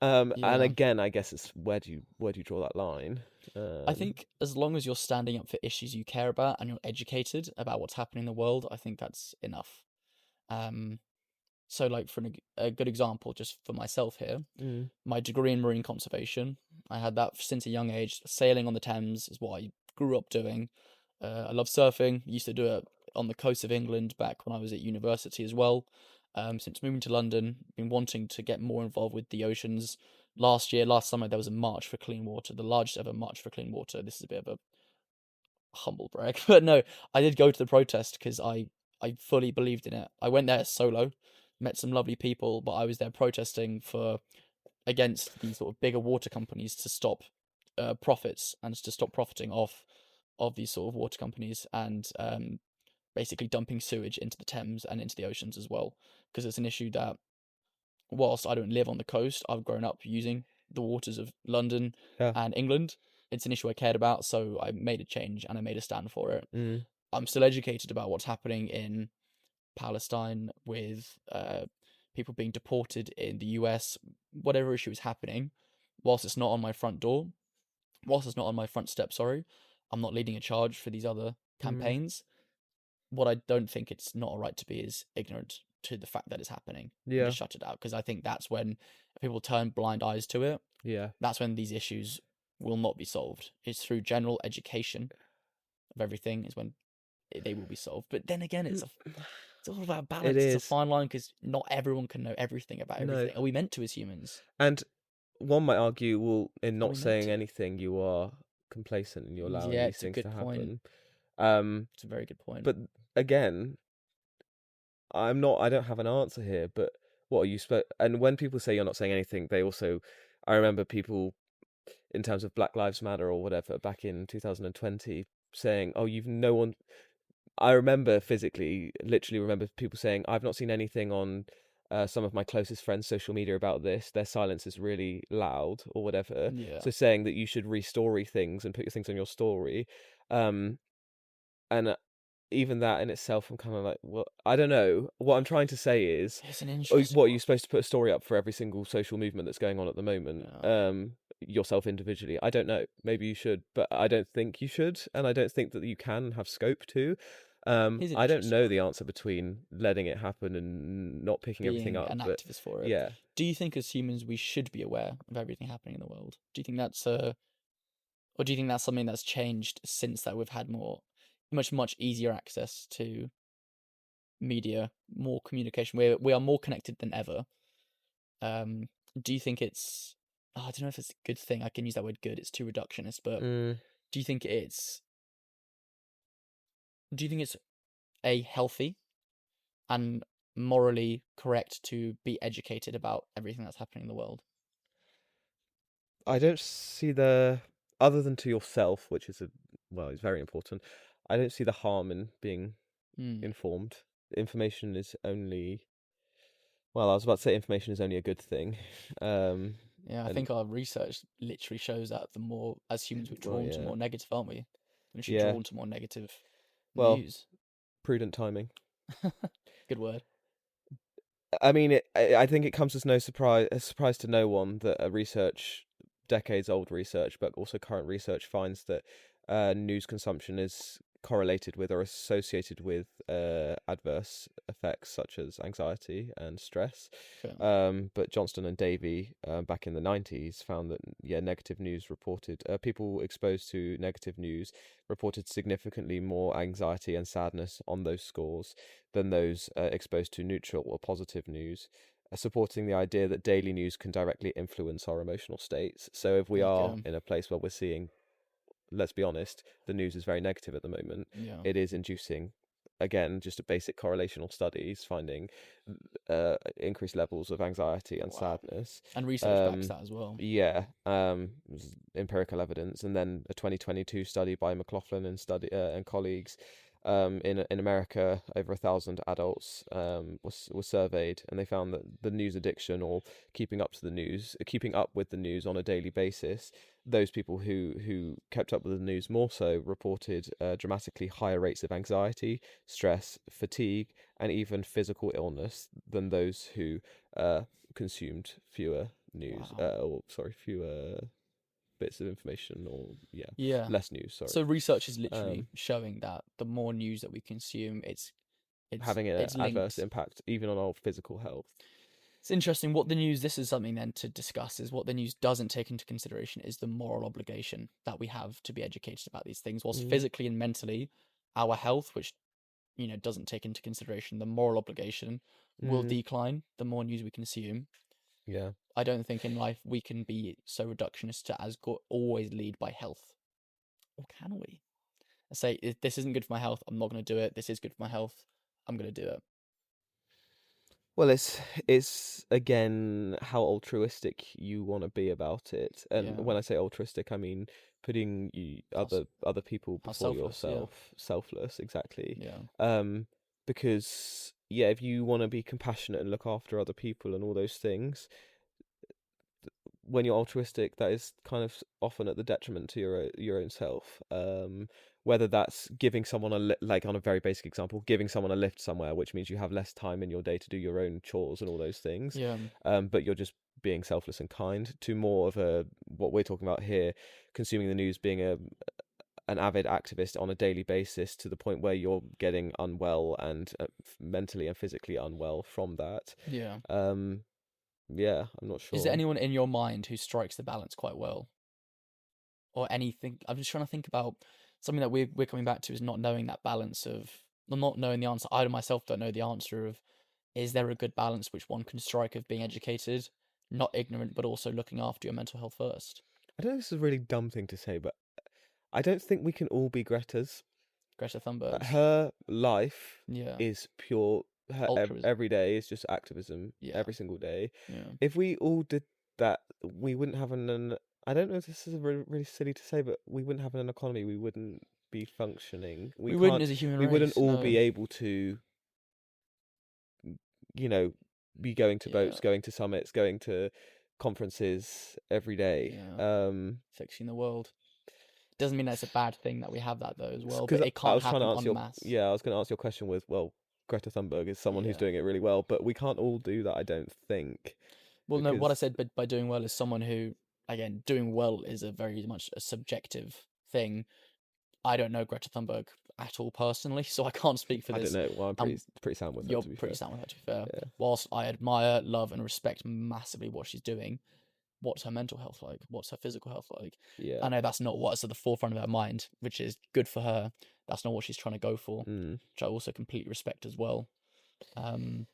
And again, I guess it's where do you draw that line? I think as long as you're standing up for issues you care about and you're educated about what's happening in the world, I think that's enough. So, like, for a good example, just for myself here, my degree in marine conservation, I had that since a young age. Sailing on the Thames is what I grew up doing. I love surfing. Used to do it on the coast of England back when I was at university as well. Since moving to London, been wanting to get more involved with the oceans. Last summer, there was a march for clean water, the largest ever march for clean water. This is a bit of a humble brag, but no, I did go to the protest because I fully believed in it. I went there solo, met some lovely people, but I was there protesting against these sort of bigger water companies to stop profits and to stop profiting off of these sort of water companies, and basically dumping sewage into the Thames and into the oceans as well, because it's an issue that, whilst I don't live on the coast, I've grown up using the waters of London and England, it's an issue I cared about, so I made a change and I made a stand for it. Mm. I'm still educated about what's happening in Palestine with people being deported in the US, whatever issue is happening. Whilst it's not on my front step, sorry, I'm not leading a charge for these other campaigns. What I don't think it's not all right to be is ignorant to the fact that it's happening. Yeah. Just shut it out, because I think that's when people turn blind eyes to it. Yeah. That's when these issues will not be solved. It's through general education of everything is when they will be solved. But then again, it's all about balance. It's a fine line, because not everyone can know everything about everything. Are we meant to as humans? And one might argue, well, in not saying anything, you are complacent and you're allowing these things to happen. It's a very good point. But again, I don't have an answer here, but what are you and when people say you're not saying anything, they also, I remember people in terms of Black Lives Matter or whatever back in 2020 saying, oh, I remember literally remember people saying, I've not seen anything on some of my closest friends' social media about this. Their silence is really loud or whatever. Yeah. So saying that you should re-story things and put your things on your story. And even that in itself, I'm kind of like, well, I don't know. What I'm trying to say is, it's an interesting what are you supposed to put a story up for every single social movement that's going on at the moment? Yeah. Yourself individually, I don't know. Maybe you should, but I don't think you should, and I don't think that you can have scope to. I don't know the answer between letting it happen and not picking everything up. Being an activist for it. Yeah. Do you think as humans we should be aware of everything happening in the world? Do you think that's or do you think that's something that's changed since that we've had much easier access to media, more communication? We are more connected than ever. Do you think it's? I don't know if it's a good thing. I can use that word "good." It's too reductionist, but do you think it's? Do you think it's a healthy and morally correct to be educated about everything that's happening in the world? I don't see other than to yourself, which is it's very important. I don't see the harm in being informed. Information is only, I was about to say information is only a good thing. Yeah, I think our research literally shows that the more, as humans, we're drawn to more negative, aren't we? We're actually drawn to more negative news. Prudent timing. Good word. I mean, I think it comes as a surprise to no one that decades-old research, but also current research finds that news consumption is correlated with or associated with adverse effects such as anxiety and stress. But Johnston and Davey back in the 90s found that negative news reported people exposed to negative news reported significantly more anxiety and sadness on those scores than those exposed to neutral or positive news, supporting the idea that daily news can directly influence our emotional states. So if we are in a place where we're seeing, let's be honest, the news is very negative at the moment, it is inducing, again, just a basic correlational studies finding increased levels of anxiety and sadness. And research backs that as well. Yeah, empirical evidence. And then a 2022 study by McLaughlin and colleagues in America, over 1,000 adults was surveyed, and they found that the news addiction, or keeping up with the news on a daily basis, those people who kept up with the news more so reported dramatically higher rates of anxiety, stress, fatigue, and even physical illness than those who consumed fewer fewer bits of information, or less news. Sorry. So research is literally showing that the more news that we consume, it's having an adverse impact even on our physical health. It's interesting what the news. This is something then to discuss. Is what the news doesn't take into consideration is the moral obligation that we have to be educated about these things. Whilst physically and mentally, our health, which doesn't take into consideration the moral obligation, will decline the more news we consume. Yeah. I don't think in life we can be so reductionist to always lead by health. Or can we? I say, if this isn't good for my health, I'm not going to do it. This is good for my health, I'm going to do it. Well, it's again how altruistic you want to be about it. And when I say altruistic, I mean putting other people before yourself. Selfless, exactly. Yeah. Because if you want to be compassionate and look after other people and all those things, when you're altruistic, that is kind of often at the detriment to your own self. Whether that's giving someone like on a very basic example, giving someone a lift somewhere, which means you have less time in your day to do your own chores and all those things. Yeah. But you're just being selfless and kind, to more of a, what we're talking about here, consuming the news, being an avid activist on a daily basis, to the point where you're getting unwell and mentally and physically unwell from that. Yeah. Yeah, I'm not sure. Is there anyone in your mind who strikes the balance quite well? Or anything? I'm just trying to think about something that we're coming back to, is not knowing that balance of, not knowing the answer. I myself don't know the answer of, is there a good balance which one can strike of being educated, not ignorant, but also looking after your mental health first? I know this is a really dumb thing to say, but I don't think we can all be Greta's. Greta Thunberg. Her life Yeah. is pure. Every day is just activism. Yeah. Every single day. Yeah. If we all did that, we wouldn't have an. I don't know if this is really, really silly to say, but we wouldn't have an economy. We wouldn't be functioning. We wouldn't as a human We race. wouldn't all no. be able to, be going to boats, going to summits, going to conferences every day. Yeah. Fixing the world. Doesn't mean that's a bad thing that we have that though as well, but it can't happen en masse. I was going to answer your question with, well, Greta Thunberg is someone who's doing it really well, but we can't all do that, I don't think. Well, no, what I said by doing well is someone who, again, doing well is a very much a subjective thing. I don't know Greta Thunberg at all personally, so I can't speak for this. I don't know. Well, I'm pretty sound with her. You're pretty sound with her, to be fair. Yeah. Whilst I admire, love, and respect massively what she's doing, what's her mental health like? What's her physical health like? Yeah. I know that's not what's at the forefront of her mind, which is good for her. That's not what she's trying to go for, which I also completely respect as well. I think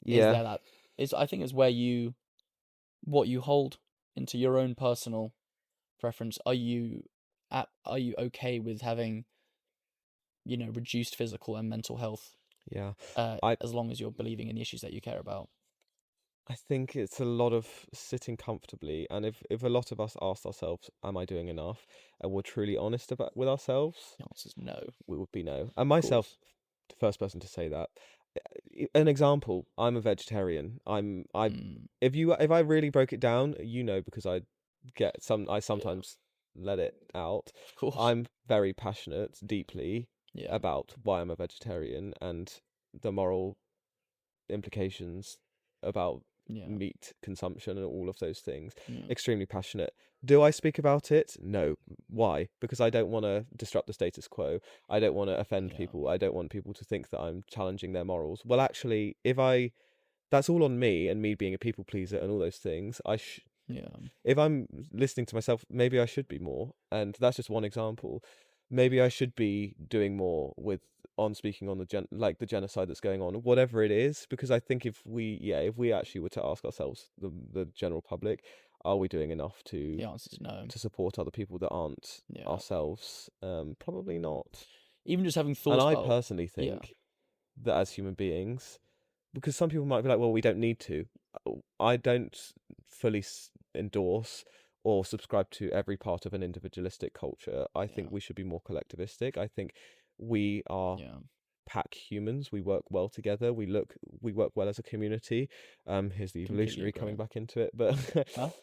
it's what you hold into your own personal preference. Are you okay with having, reduced physical and mental health? Yeah. As long as you're believing in the issues that you care about. I think it's a lot of sitting comfortably, and if a lot of us asked ourselves, am I doing enough, and we're truly honest with ourselves, the answer is no. It would be no. And myself, the first person to say that. An example, I'm a vegetarian. If I really broke it down, because I sometimes let it out. Of course. I'm very passionate, deeply, about why I'm a vegetarian and the moral implications about meat consumption and all of those things. Extremely passionate. Do I speak about it? No. Why? Because I don't want to disrupt the status quo. I don't want to offend people. I don't want people to think that I'm challenging their morals. Well, actually, that's all on me and me being a people pleaser and all those things. If I'm listening to myself, maybe I should be more. And that's just one example. Maybe I should be doing more on speaking on the genocide that's going on, whatever it is, because I think if we actually were to ask ourselves, the general public, are we doing enough the answer is no, to support other people that aren't ourselves? Probably not. Even just having thoughts. And I personally think that as human beings, because some people might be like, well, we don't need to. I don't fully endorse or subscribe to every part of an individualistic culture. I think we should be more collectivistic. I think we are pack humans. We work well together. We work well as a community. Here's the evolutionary coming back into it, but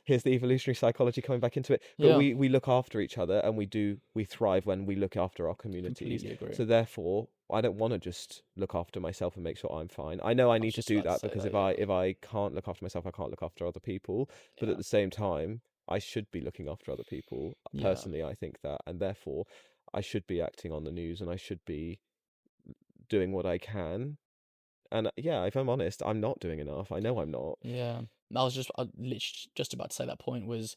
here's the evolutionary psychology coming back into it. But we look after each other, and we thrive when we look after our communities. So therefore, I don't want to just look after myself and make sure I'm fine. I know I need to do that, because if I can't look after myself, I can't look after other people. But at the same time, I should be looking after other people. Personally, I think that, and therefore I should be acting on the news, and I should be doing what I can. And if I'm honest, I'm not doing enough. I know I'm not. Yeah. I was literally just about to say that point. I was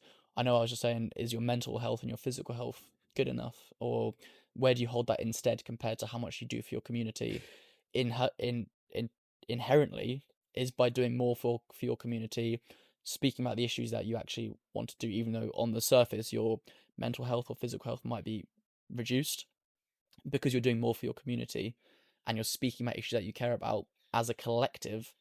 just saying, is your mental health and your physical health good enough? Or where do you hold that instead compared to how much you do for your community? Inherently is by doing more for your community, speaking about the issues that you actually want to do, even though on the surface your mental health or physical health might be reduced, because you're doing more for your community and you're speaking about issues that you care about. As a collective,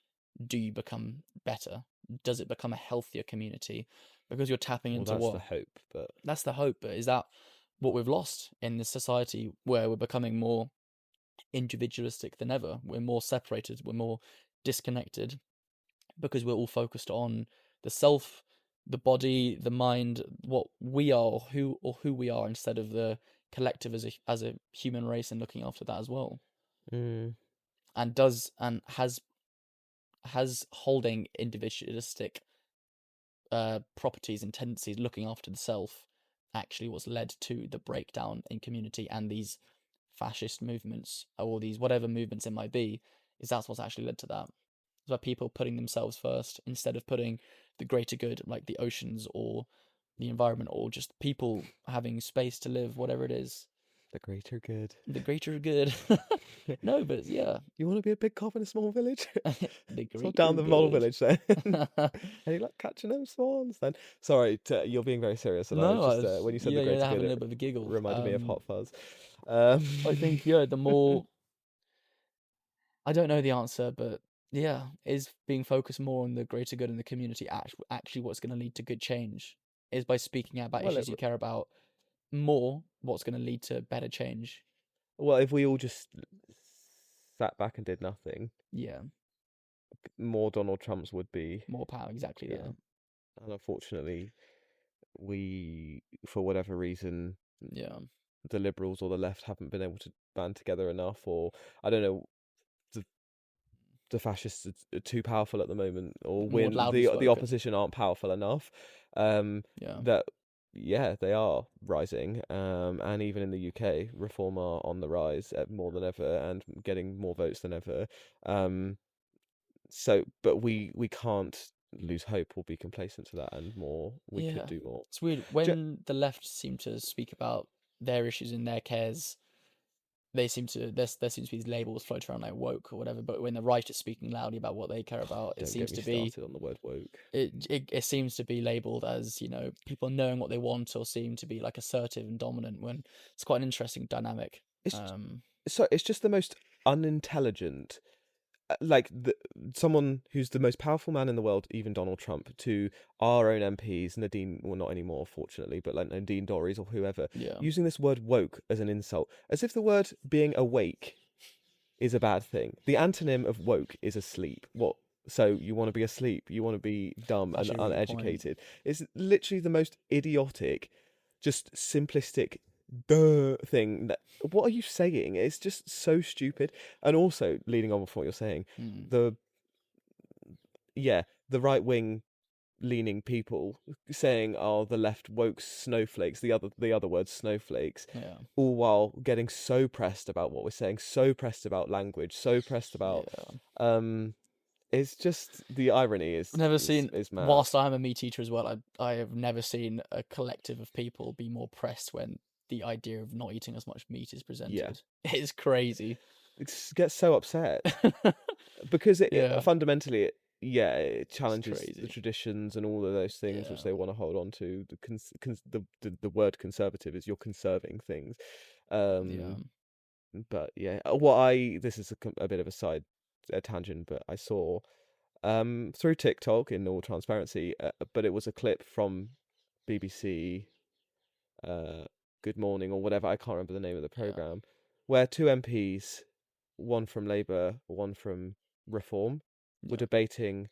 do you become better? Does it become a healthier community? Because you're tapping into that's the hope. But that's the hope. But is that what we've lost in this society, where we're becoming more individualistic than ever? We're more separated. We're more disconnected, because we're all focused on the self, the body, the mind, what we are, who we are, instead of the collective as a human race, and looking after that as well. And has holding individualistic properties and tendencies, looking after the self, actually what's led to the breakdown in community and these fascist movements, or these whatever movements it might be, is that's what's actually led to that. It's about people putting themselves first instead of putting the greater good, like the oceans or the environment, or just people having space to live, whatever it is. The greater good. The greater good. No, but yeah. You want to be a big cop in a small village? The It's not down the small village then. And you like catching them swans then. Sorry, you're being very serious. And No, I just, when you said the greater having good, a little bit of a giggle. reminded me of Hot Fuzz. I think, the more... I don't know the answer, but yeah, is being focused more on the greater good in the community actually what's going to lead to good change? Is by speaking out about issues you care about more what's going to lead to better change? Well, if we all just sat back and did nothing, more Donald Trumps would be... More power, exactly, yeah. And unfortunately, we, for whatever reason, the Liberals or the left haven't been able to band together enough, or, I don't know, the fascists are too powerful at the moment, or when the opposition aren't powerful enough. They are rising, and even in the UK, Reform are on the rise more than ever and getting more votes than ever. But we can't lose hope or be complacent to that, and we could do more. It's weird when the left seem to speak about their issues and their cares. There seems to be these labels floating around like woke or whatever, but when the right is speaking loudly about what they care about, it seems to be on the word woke. It seems to be labeled as, people knowing what they want, or seem to be like assertive and dominant, when it's quite an interesting dynamic. It's just the most unintelligent, like someone who's the most powerful man in the world, even Donald Trump, to our own MPs, Nadine, well, not anymore, fortunately, but like Nadine Dorries or whoever, using this word woke as an insult, as if the word being awake is a bad thing. The antonym of woke is asleep. What? So you want to be asleep? You want to be dumb and uneducated? It's literally the most idiotic, just simplistic thing. What are you saying? It's just so stupid. And also, leading on from what you're saying, the right wing leaning people saying, "Oh, the left woke snowflakes," the other word snowflakes, all while getting so pressed about what we're saying, so pressed about language, so pressed about it's just, the irony is... is mad. Whilst I'm a Me teacher as well, I have never seen a collective of people be more pressed when the idea of not eating as much meat is presented. It's crazy. It gets so upset because it fundamentally it challenges the traditions and all of those things which they want to hold on to. The word conservative is you're conserving things. But this is a bit of a tangent, but I saw through TikTok, in all transparency, but it was a clip from BBC Good Morning or whatever, I can't remember the name of the programme, where two MPs, one from Labour, one from Reform, were debating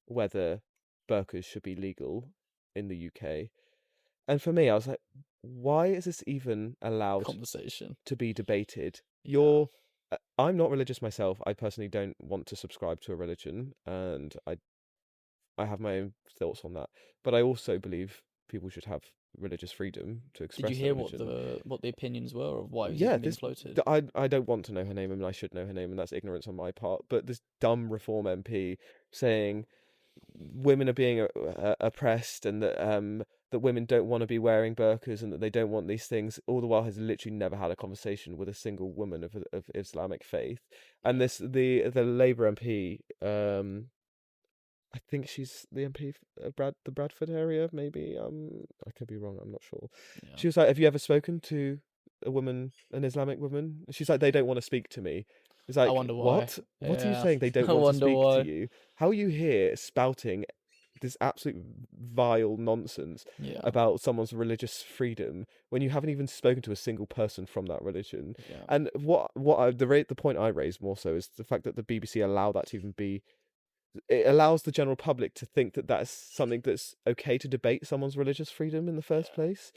whether burqas should be legal in the UK. And for me, I was like, why is this even allowed conversation to be debated? I'm not religious myself. I personally don't want to subscribe to a religion, and I have my own thoughts on that. But I also believe people should have religious freedom to express. Did you hear what the opinions were of why it was even being floated? I don't want to know her name, and I should know her name, and that's ignorance on my part. But this dumb Reform MP saying women are being oppressed, and that women don't want to be wearing burqas, and that they don't want these things, all the while has literally never had a conversation with a single woman of Islamic faith. And the Labour MP, I think she's the MP the Bradford area, maybe. I could be wrong. I'm not sure. Yeah. She was like, "Have you ever spoken to an Islamic woman?" She's like, "They don't want to speak to me." It's like, I wonder why. What? What are you saying? They don't want to speak to you? How are you here spouting this absolute vile nonsense about someone's religious freedom when you haven't even spoken to a single person from that religion? Yeah. And the point I raised more so is the fact that the BBC allow that to even be it allows the general public to think that that's something that's okay to debate someone's religious freedom in the first place.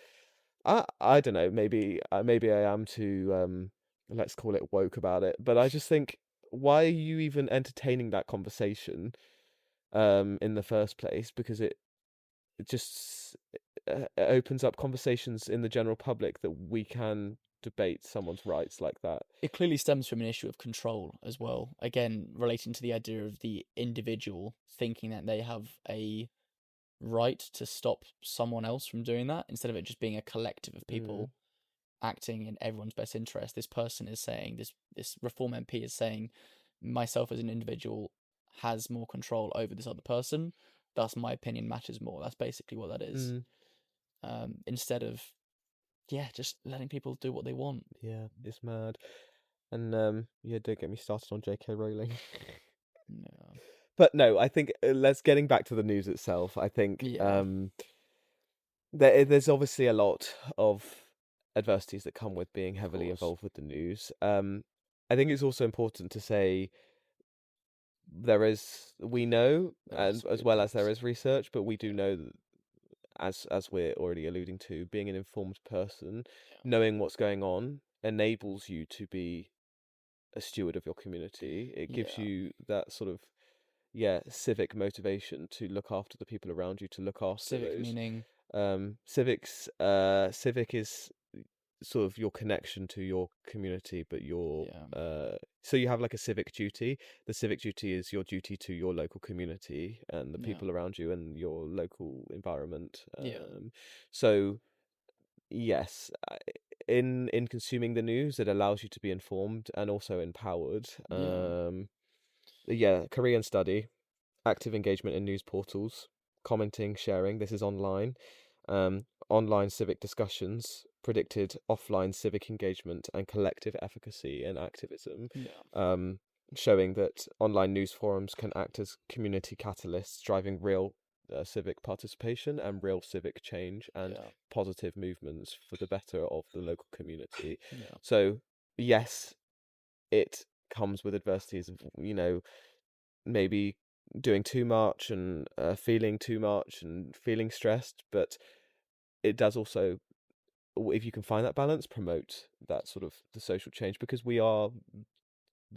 I don't know, maybe I am too let's call it woke about it, but I just think, why are you even entertaining that conversation in the first place? Because it just it opens up conversations in the general public that we can debate someone's rights like that. It clearly stems from an issue of control as well. Again, relating to the idea of the individual thinking that they have a right to stop someone else from doing that, instead of it just being a collective of people acting in everyone's best interest. This person is saying, this Reform MP is saying, myself as an individual has more control over this other person, thus my opinion matters more. That's basically what that is. Instead of just letting people do what they want. Yeah, it's mad. And yeah, don't get me started on J.K. Rowling. Yeah. But no, I think let's getting back to the news itself. I think there's obviously a lot of adversities that come with being heavily involved with the news. I think it's also important to say we know, and as well as there is research, but we do know that, as we're already alluding to, being an informed person, knowing what's going on enables you to be a steward of your community. It gives you that sort of civic motivation to look after the people around you, to look after civic those. meaning. Civic is sort of your connection to your community, but so you have like a civic duty. The civic duty is your duty to your local community and the people around you and your local environment. So yes, in consuming the news, it allows you to be informed and also empowered. Korean study, active engagement in news portals, commenting, sharing. This is online. Online civic discussions predicted offline civic engagement and collective efficacy in activism. Showing that online news forums can act as community catalysts, driving real civic participation and real civic change and positive movements for the better of the local community. So yes, it comes with adversities of, maybe doing too much and feeling too much and feeling stressed, but it does also, if you can find that balance, promote that sort of the social change, because the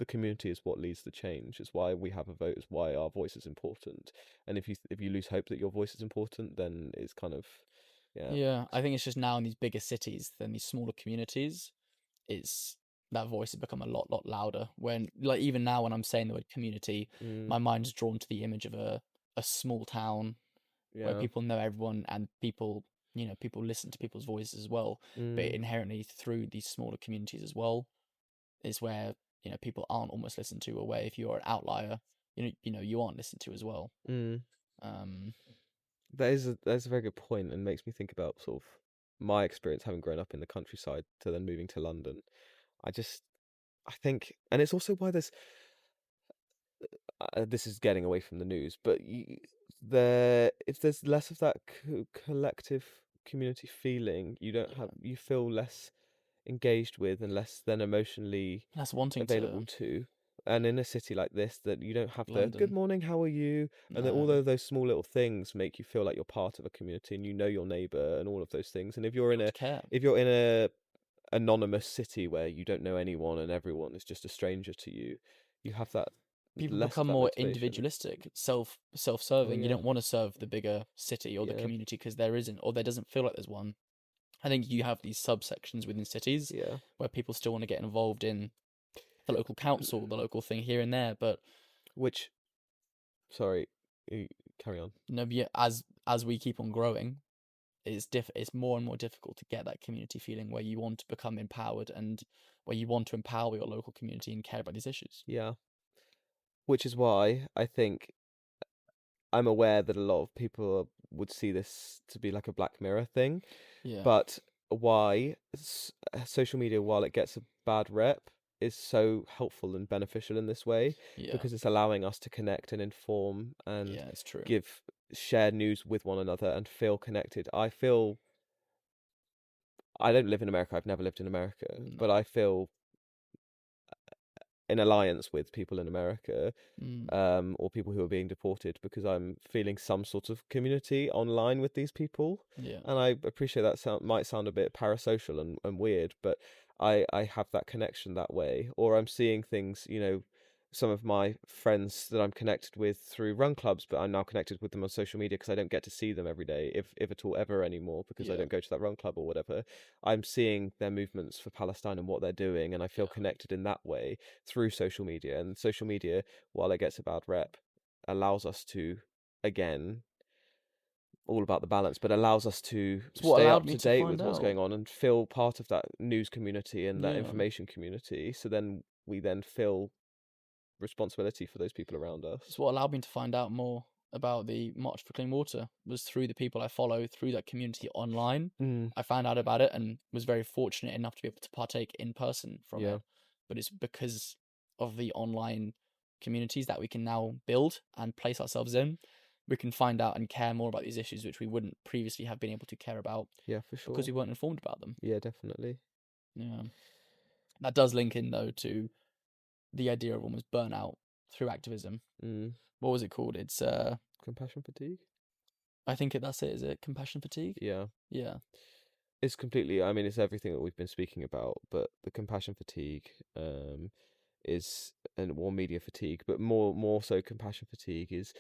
community is what leads the change. It's why we have a vote. It's why our voice is important. And if you lose hope that your voice is important, then it's kind of I think it's just now in these bigger cities than these smaller communities, it's that voice has become a lot louder. When, like, even now when I'm saying the word community, my mind's drawn to the image of a small town where people know everyone and people listen to people's voices as well. But inherently through these smaller communities as well is where people aren't almost listened to, or where if you're an outlier, you aren't listened to as well. That is a very good point, and makes me think about sort of my experience having grown up in the countryside to then moving to London. I think, and it's also why this is getting away from the news, but if there's less of that collective community feeling, you feel less engaged with and less then emotionally That's wanting available to. And in a city like this, that you don't have London. the good morning, how are you? And then all of those small little things make you feel like you're part of a community and you know your neighbour and all of those things. And if you're in a anonymous city where you don't know anyone and everyone is just a stranger to you, you have that. People become more individualistic, self-serving. You don't want to serve the bigger city or the community because there isn't, or there doesn't feel like there's one. I think you have these subsections within cities where people still want to get involved in the local council, the local thing here and there, but sorry, carry on. No, but as we keep on growing, it's more and more difficult to get that community feeling where you want to become empowered and where you want to empower your local community and care about these issues. Yeah. Which is why I think I'm aware that a lot of people would see this to be like a Black Mirror thing. Yeah. But why social media, while it gets a bad rep, is so helpful and beneficial in this way, because it's allowing us to connect and inform and it's true. share news with one another and feel connected. I don't live in America. I've never lived in America, but I feel in alliance with people in America, or people who are being deported, because I'm feeling some sort of community online with these people. Yeah. And I appreciate that might sound a bit parasocial and weird, but I have that connection that way. Or I'm seeing things, some of my friends that I'm connected with through run clubs, but I'm now connected with them on social media because I don't get to see them every day, if at all ever anymore, because I don't go to that run club or whatever. I'm seeing their movements for Palestine and what they're doing, and I feel connected in that way through social media. And social media, while it gets a bad rep, allows us to, again, all about the balance, but allows us to stay up to date with what's going on and feel part of that news community and that information community. So then we feel responsibility for those people around us. It's what allowed me to find out more about the March for Clean Water, was through the people I follow, through that community online. I found out about it and was very fortunate enough to be able to partake in person from it. But it's because of the online communities that we can now build and place ourselves in. We can find out and care more about these issues, which we wouldn't previously have been able to care about. Yeah, for sure. Because we weren't informed about them. Yeah, definitely. Yeah. That does link in, though, to the idea of almost burnout through activism. What was it called? It's compassion fatigue. I think that's it. Is it compassion fatigue? Yeah. It's completely. I mean, it's everything that we've been speaking about, but the compassion fatigue is, and more media fatigue, but more so compassion fatigue is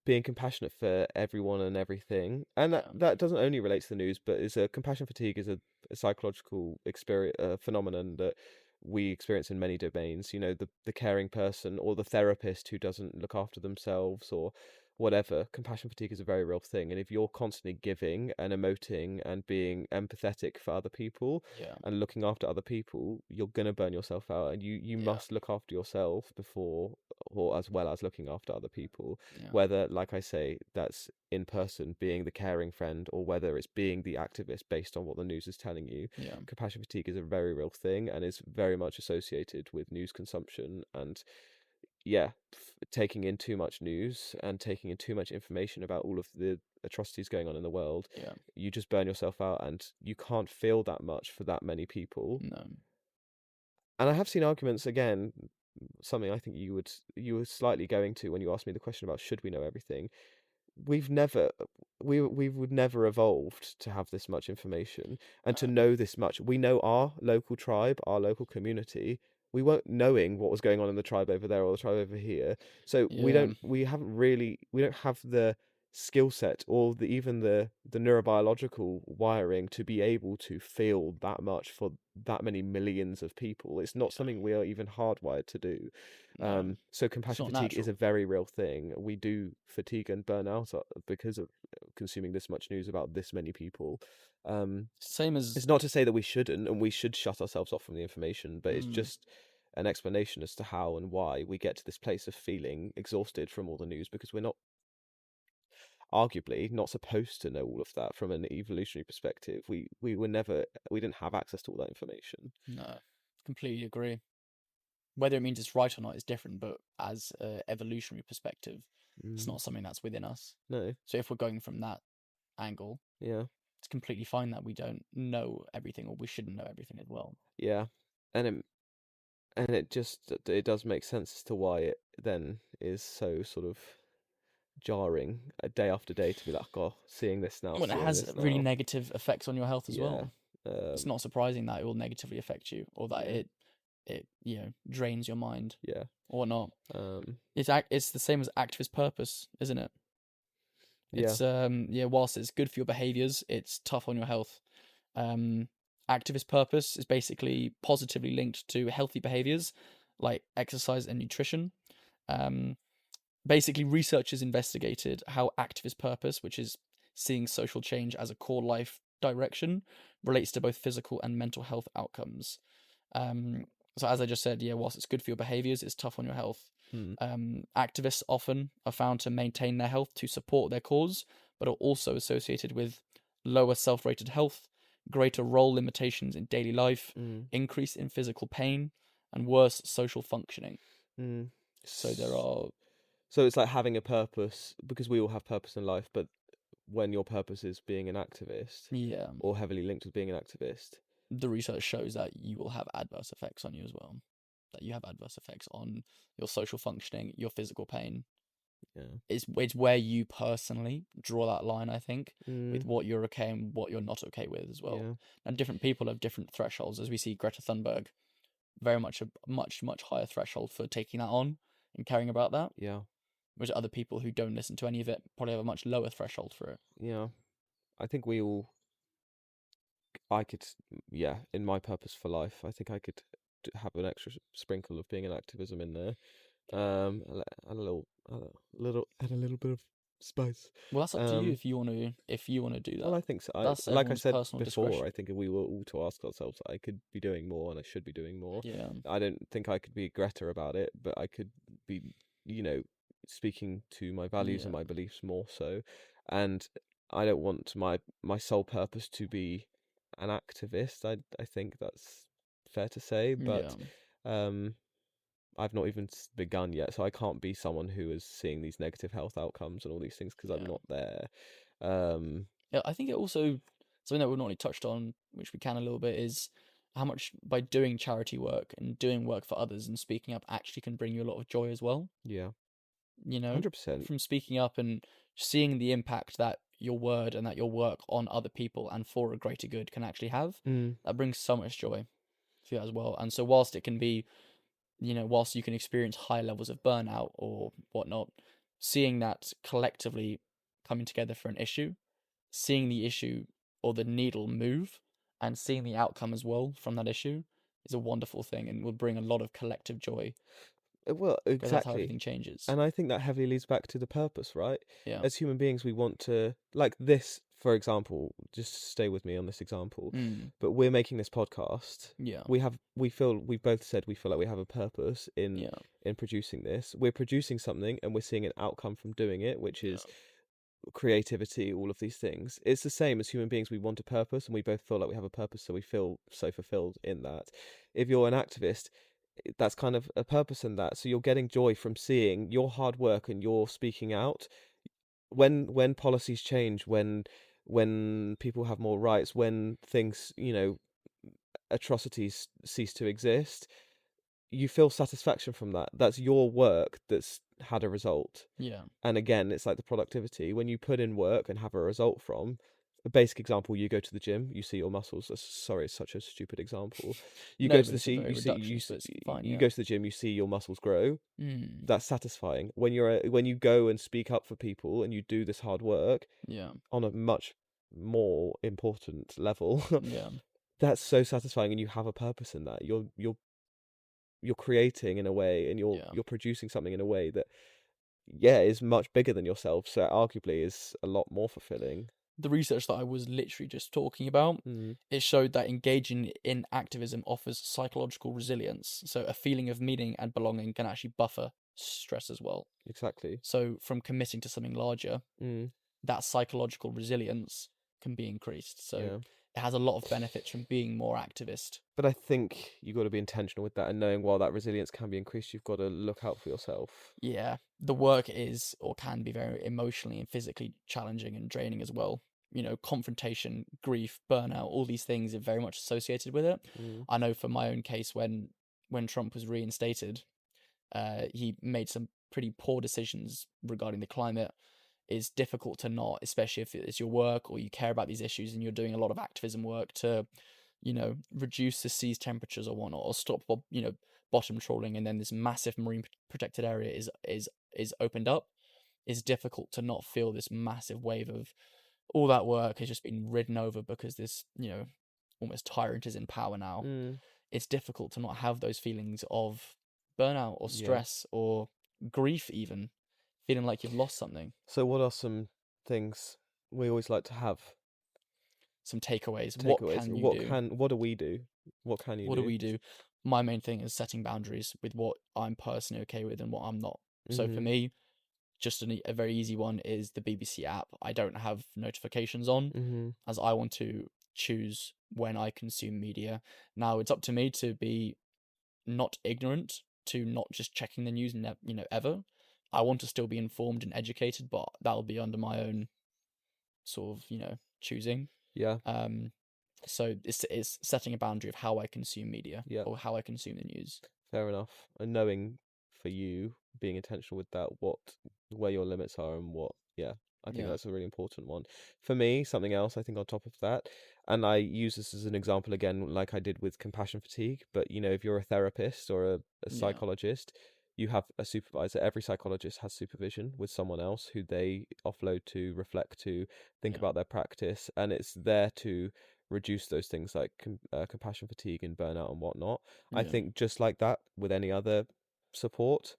being compassionate for everyone and everything, and that doesn't only relate to the news, but compassion fatigue is a psychological experience, phenomenon that we experience in many domains. The caring person or the therapist who doesn't look after themselves or whatever. Compassion fatigue is a very real thing, and if you're constantly giving and emoting and being empathetic for other people and looking after other people, you're gonna burn yourself out, and you must look after yourself before or as well as looking after other people, whether, like I say, that's in person being the caring friend, or whether it's being the activist based on what the news is telling you. Compassion fatigue is a very real thing and is very much associated with news consumption and taking in too much news and taking in too much information about all of the atrocities going on in the world. You just burn yourself out, and you can't feel that much for that many people. No. And I have seen arguments, again, something I think you were slightly going to when you asked me the question about should we know everything. We would never evolved to have this much information and to know this much. We know our local tribe, our local community. We weren't knowing what was going on in the tribe over there or the tribe over here. So we don't have the skill set or even the neurobiological wiring to be able to feel that much for that many millions of people. It's not something we are even hardwired to do. So compassion fatigue is a very real thing. We do fatigue and burn out because of consuming this much news about this many people. Same as, it's not to say that we shouldn't, and we should shut ourselves off from the information, but it's just an explanation as to how and why we get to this place of feeling exhausted from all the news, because we're not, arguably, not supposed to know all of that from an evolutionary perspective. We didn't have access to all that information. No, completely agree. Whether it means it's right or not is different, but as an evolutionary perspective, it's not something that's within us. No. So if we're going from that angle, it's completely fine that we don't know everything, or we shouldn't know everything as well. Yeah, and it does make sense as to why it then is so sort of jarring day after day to be like, oh, seeing this now. Well, it has really negative effects on your health as well. It's not surprising that it will negatively affect you, or that it drains your mind. Or not. It's the same as activist purpose, isn't it? It's whilst it's good for your behaviors, it's tough on your health. Activist purpose is basically positively linked to healthy behaviors like exercise and nutrition. Basically, researchers investigated how activist purpose, which is seeing social change as a core life direction, relates to both physical and mental health outcomes. So as I just said, whilst it's good for your behaviors, it's tough on your health. Activists often are found to maintain their health to support their cause, but are also associated with lower self-rated health, greater role limitations in daily life, increase in physical pain, and worse social functioning. So it's like having a purpose, because we all have purpose in life, but when your purpose is being an activist, or heavily linked with being an activist, the research shows that you will have adverse effects on you as well. that you have adverse effects on your social functioning, your physical pain. Yeah. It's where you personally draw that line, I think, with what you're okay and what you're not okay with as well. Yeah. And different people have different thresholds, as we see Greta Thunberg, very much a much higher threshold for taking that on and caring about that. Yeah. Whereas other people who don't listen to any of it probably have a much lower threshold for it. Yeah. I think I could, in my purpose for life, I think I could have an extra sprinkle of being an activism in there. And a little bit of spice. Well, that's up to you if you want to do that. Well, I think so. That's like I said personal before, discretion. I think we were all to ask ourselves, I could be doing more and I should be doing more. Yeah. I don't think I could be Greta about it, but I could be, speaking to my values and my beliefs more so. And I don't want my sole purpose to be an activist. I think that's fair to say, but I've not even begun yet, so I can't be someone who is seeing these negative health outcomes and all these things because I'm not there. Yeah, I think it also, something that we've not really touched on, which we can a little bit, is how much by doing charity work and doing work for others and speaking up actually can bring you a lot of joy as well. Yeah. 100%. From speaking up and seeing the impact that your word and that your work on other people and for a greater good can actually have, that brings so much joy for you as well. And so whilst it can be, whilst you can experience high levels of burnout or whatnot, seeing that collectively coming together for an issue, seeing the issue or the needle move and seeing the outcome as well from that issue is a wonderful thing and will bring a lot of collective joy. Well, exactly. That's how everything changes. And I think that heavily leads back to the purpose, right? Yeah. As human beings, we want to, like this, for example, just stay with me on this example, but we're making this podcast. Yeah. We both said we feel like we have a purpose in producing this. We're producing something and we're seeing an outcome from doing it, which is creativity, all of these things. It's the same as human beings. We want a purpose and we both feel like we have a purpose, so we feel so fulfilled in that. If you're an activist, that's kind of a purpose in that, so you're getting joy from seeing your hard work and you're speaking out when policies change, when people have more rights, when things, atrocities cease to exist. You feel satisfaction from that. That's your work that's had a result. Yeah. And again, it's like the productivity when you put in work and have a result from. A basic example: you go to the gym, you see your muscles. Sorry, it's such a stupid example. You go to the gym, you go to the gym, you see your muscles grow. That's satisfying. When you go and speak up for people and you do this hard work, on a much more important level, that's so satisfying, and you have a purpose in that. You're creating in a way, and you're producing something in a way that is much bigger than yourself. So arguably is a lot more fulfilling. The research that I was literally just talking about, it showed that engaging in activism offers psychological resilience. So a feeling of meaning and belonging can actually buffer stress as well. Exactly. So from committing to something larger, that psychological resilience can be increased. So it has a lot of benefits from being more activist. But I think you've got to be intentional with that, and knowing while that resilience can be increased, you've got to look out for yourself. Yeah, the work is or can be very emotionally and physically challenging and draining as well. Confrontation, grief, burnout, all these things are very much associated with it. I know for my own case, when Trump was reinstated, he made some pretty poor decisions regarding the climate. It's difficult to not, especially if it's your work or you care about these issues and you're doing a lot of activism work to, reduce the sea's temperatures or whatnot, or stop, bottom trawling, and then this massive marine protected area is opened up. It's difficult to not feel this massive wave of all that work has just been ridden over because this, almost tyrant is in power now. It's difficult to not have those feelings of burnout or stress or grief, even feeling like you've lost something. So what are some things we always like to have? Some takeaways. What can you do? What do we do? What can you do? What do we do? My main thing is setting boundaries with what I'm personally okay with and what I'm not. So for me, just a very easy one is the BBC app. I don't have notifications on, as I want to choose when I consume media. Now it's up to me to be not ignorant, to not just checking the news, ever. I want to still be informed and educated, but that'll be under my own sort of, choosing. Yeah. So it's setting a boundary of how I consume media or how I consume the news. Fair enough. And knowing for you, being intentional with that, where your limits are and what, yeah, I think Yeah. that's a really important one. For me, something else I think on top of that, and I use this as an example again, like I did with compassion fatigue, but if you're a therapist or a Yeah. psychologist, you have a supervisor. Every psychologist has supervision with someone else who they offload to, reflect to, think Yeah. about their practice, and it's there to reduce those things like compassion fatigue and burnout and whatnot. I Yeah. think just like that with any other support,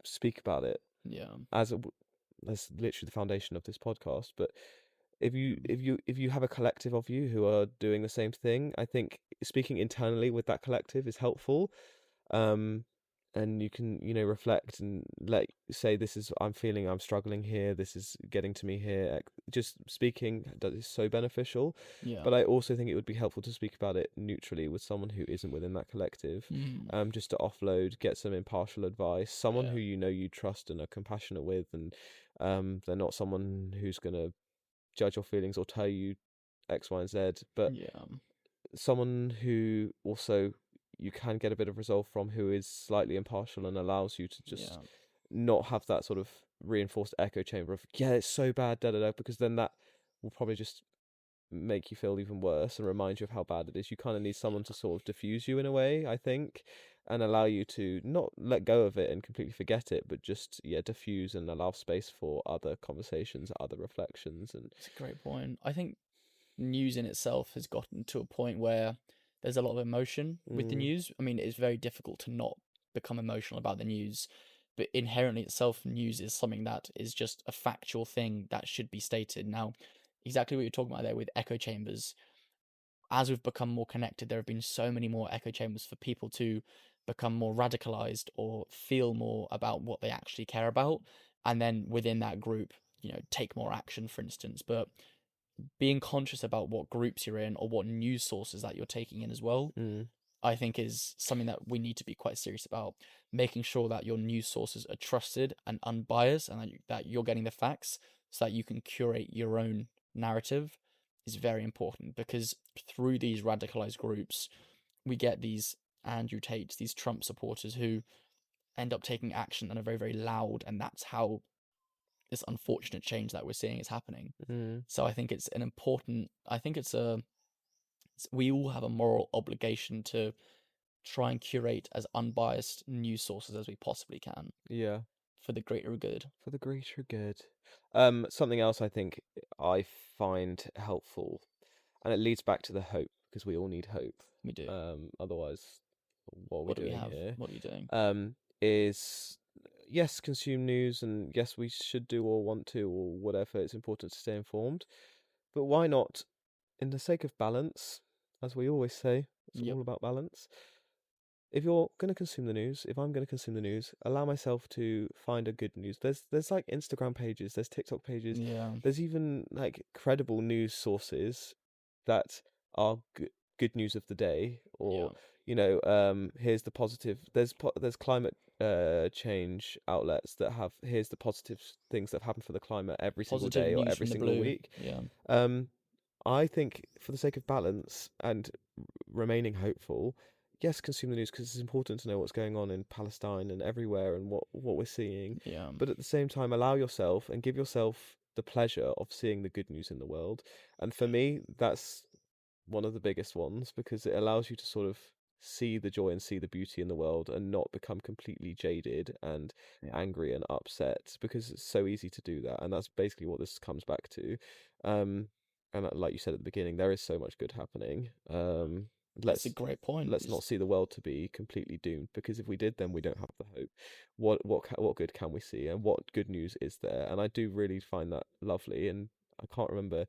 speak about it Yeah. that's literally the foundation of this podcast. But if you Mm. if you have a collective of you who are doing the same thing, I think speaking internally with that collective is helpful. um and you can reflect and say, this is I'm struggling here, this is getting to me here. Just speaking is so beneficial. Yeah. But I also think it would be helpful to speak about it neutrally with someone who isn't within that collective, Mm. just to offload, get some impartial advice, someone Yeah. who you trust and are compassionate with, and they're not someone who's going to judge your feelings or tell you X, Y, and Z, but Yeah. someone who also you can get a bit of resolve from, who is slightly impartial and allows you to just Yeah. not have that sort of reinforced echo chamber of, yeah, it's so bad, da da da, because then that will probably just make you feel even worse and remind you of how bad it is. You kind of need someone to sort of diffuse you in a way, I think, and allow you to not let go of it and completely forget it, but just diffuse and allow space for other conversations, other reflections. And It's a great point. I think news in itself has gotten to a point where there's a lot of emotion with the news. I mean, it's very difficult to not become emotional about the news, but inherently itself, news is something that is just a factual thing that should be stated. Now, exactly what you're talking about there with echo chambers, as we've become more connected, there have been so many more echo chambers for people to become more radicalized or feel more about what they actually care about. And then within that group, take more action, for instance. But being conscious about what groups you're in or what news sources that you're taking in as well, I think is something that we need to be quite serious about. Making sure that your news sources are trusted and unbiased, and that you're getting the facts so that you can curate your own narrative is very important, because through these radicalized groups, we get these Andrew Tates, these Trump supporters who end up taking action and are very, very loud, and that's how this unfortunate change that we're seeing is happening. So I think it's an important. I think we all have a moral obligation to try and curate as unbiased news sources as we possibly can. Yeah. For the greater good. For the greater good. Something else I think I find helpful, and it leads back to the hope, because we all need hope. We do. Otherwise, what are we What do we doing have? here? What are you doing? Is yes, consume news, and yes, we should do or want to or whatever. It's important to stay informed, but why not, in the sake of balance, as we always say, it's Yep. all about balance. If you're going to consume the news, if I'm going to consume the news, allow myself to find a good news. There's like Instagram pages, there's TikTok pages, Yeah. there's even like credible news sources that are good news of the day, or here's the positive. There's climate change outlets that have, here's the positive things that have happened for the climate every single Positive day or news every from the single blue. week. Yeah. I think for the sake of balance and remaining hopeful, yes, consume the news, because it's important to know what's going on in Palestine and everywhere and what we're seeing. Yeah. But at the same time, allow yourself and give yourself the pleasure of seeing the good news in the world. And for me, that's one of the biggest ones, because it allows you to sort of see the joy and see the beauty in the world and not become completely jaded and angry and upset, because it's so easy to do that. And that's basically what this comes back to. And like you said at the beginning, there is so much good happening. That's a great point. Let's not see the world to be completely doomed, because if we did, then we don't have the hope. What good can we see, and what good news is there? And I do really find that lovely. And I can't remember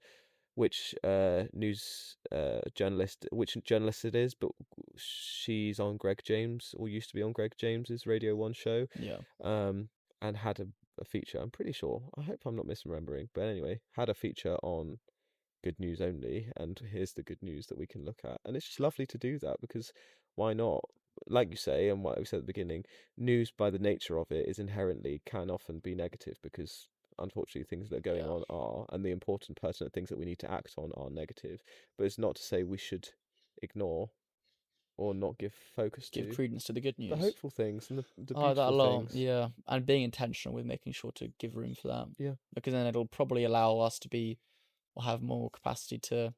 which which journalist it is, but she's on Greg James, or used to be on Greg James's Radio 1 show. Yeah. And had a feature. I'm pretty sure. I hope I'm not misremembering, but anyway, had a feature on good news only, and here's the good news that we can look at. And it's just lovely to do that, because why not? Like you say, and what we said at the beginning, news by the nature of it is inherently can often be negative, because unfortunately things that are going on are, and the important pertinent things that we need to act on are negative. But it's not to say we should ignore or not give focus Give to credence to the good news. the hopeful things and the Oh, that a beautiful lot. things. Yeah, and being intentional with making sure to give room for that. Yeah. Because then it'll probably allow us to be, or have more capacity to,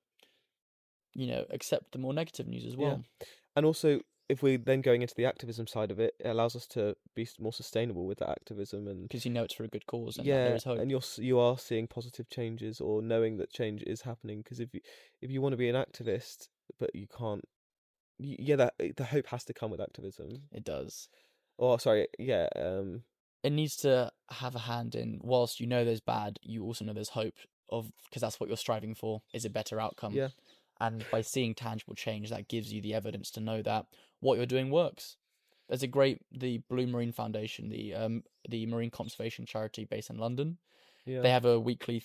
accept the more negative news as well. And also, if we're then going into the activism side of it, it allows us to be more sustainable with that activism, and Because it's for a good cause and that there is hope. and you are seeing positive changes or knowing that change is happening. Because if you want to be an activist but you can't, that the hope has to come with activism. It does. Or sorry, it needs to have a hand in, whilst there's bad, you also know there's hope because that's what you're striving for, is a better outcome. Yeah. And by seeing tangible change, that gives you the evidence to know that what you're doing works. There's the Blue Marine Foundation, the marine conservation charity based in London. Yeah. They have a weekly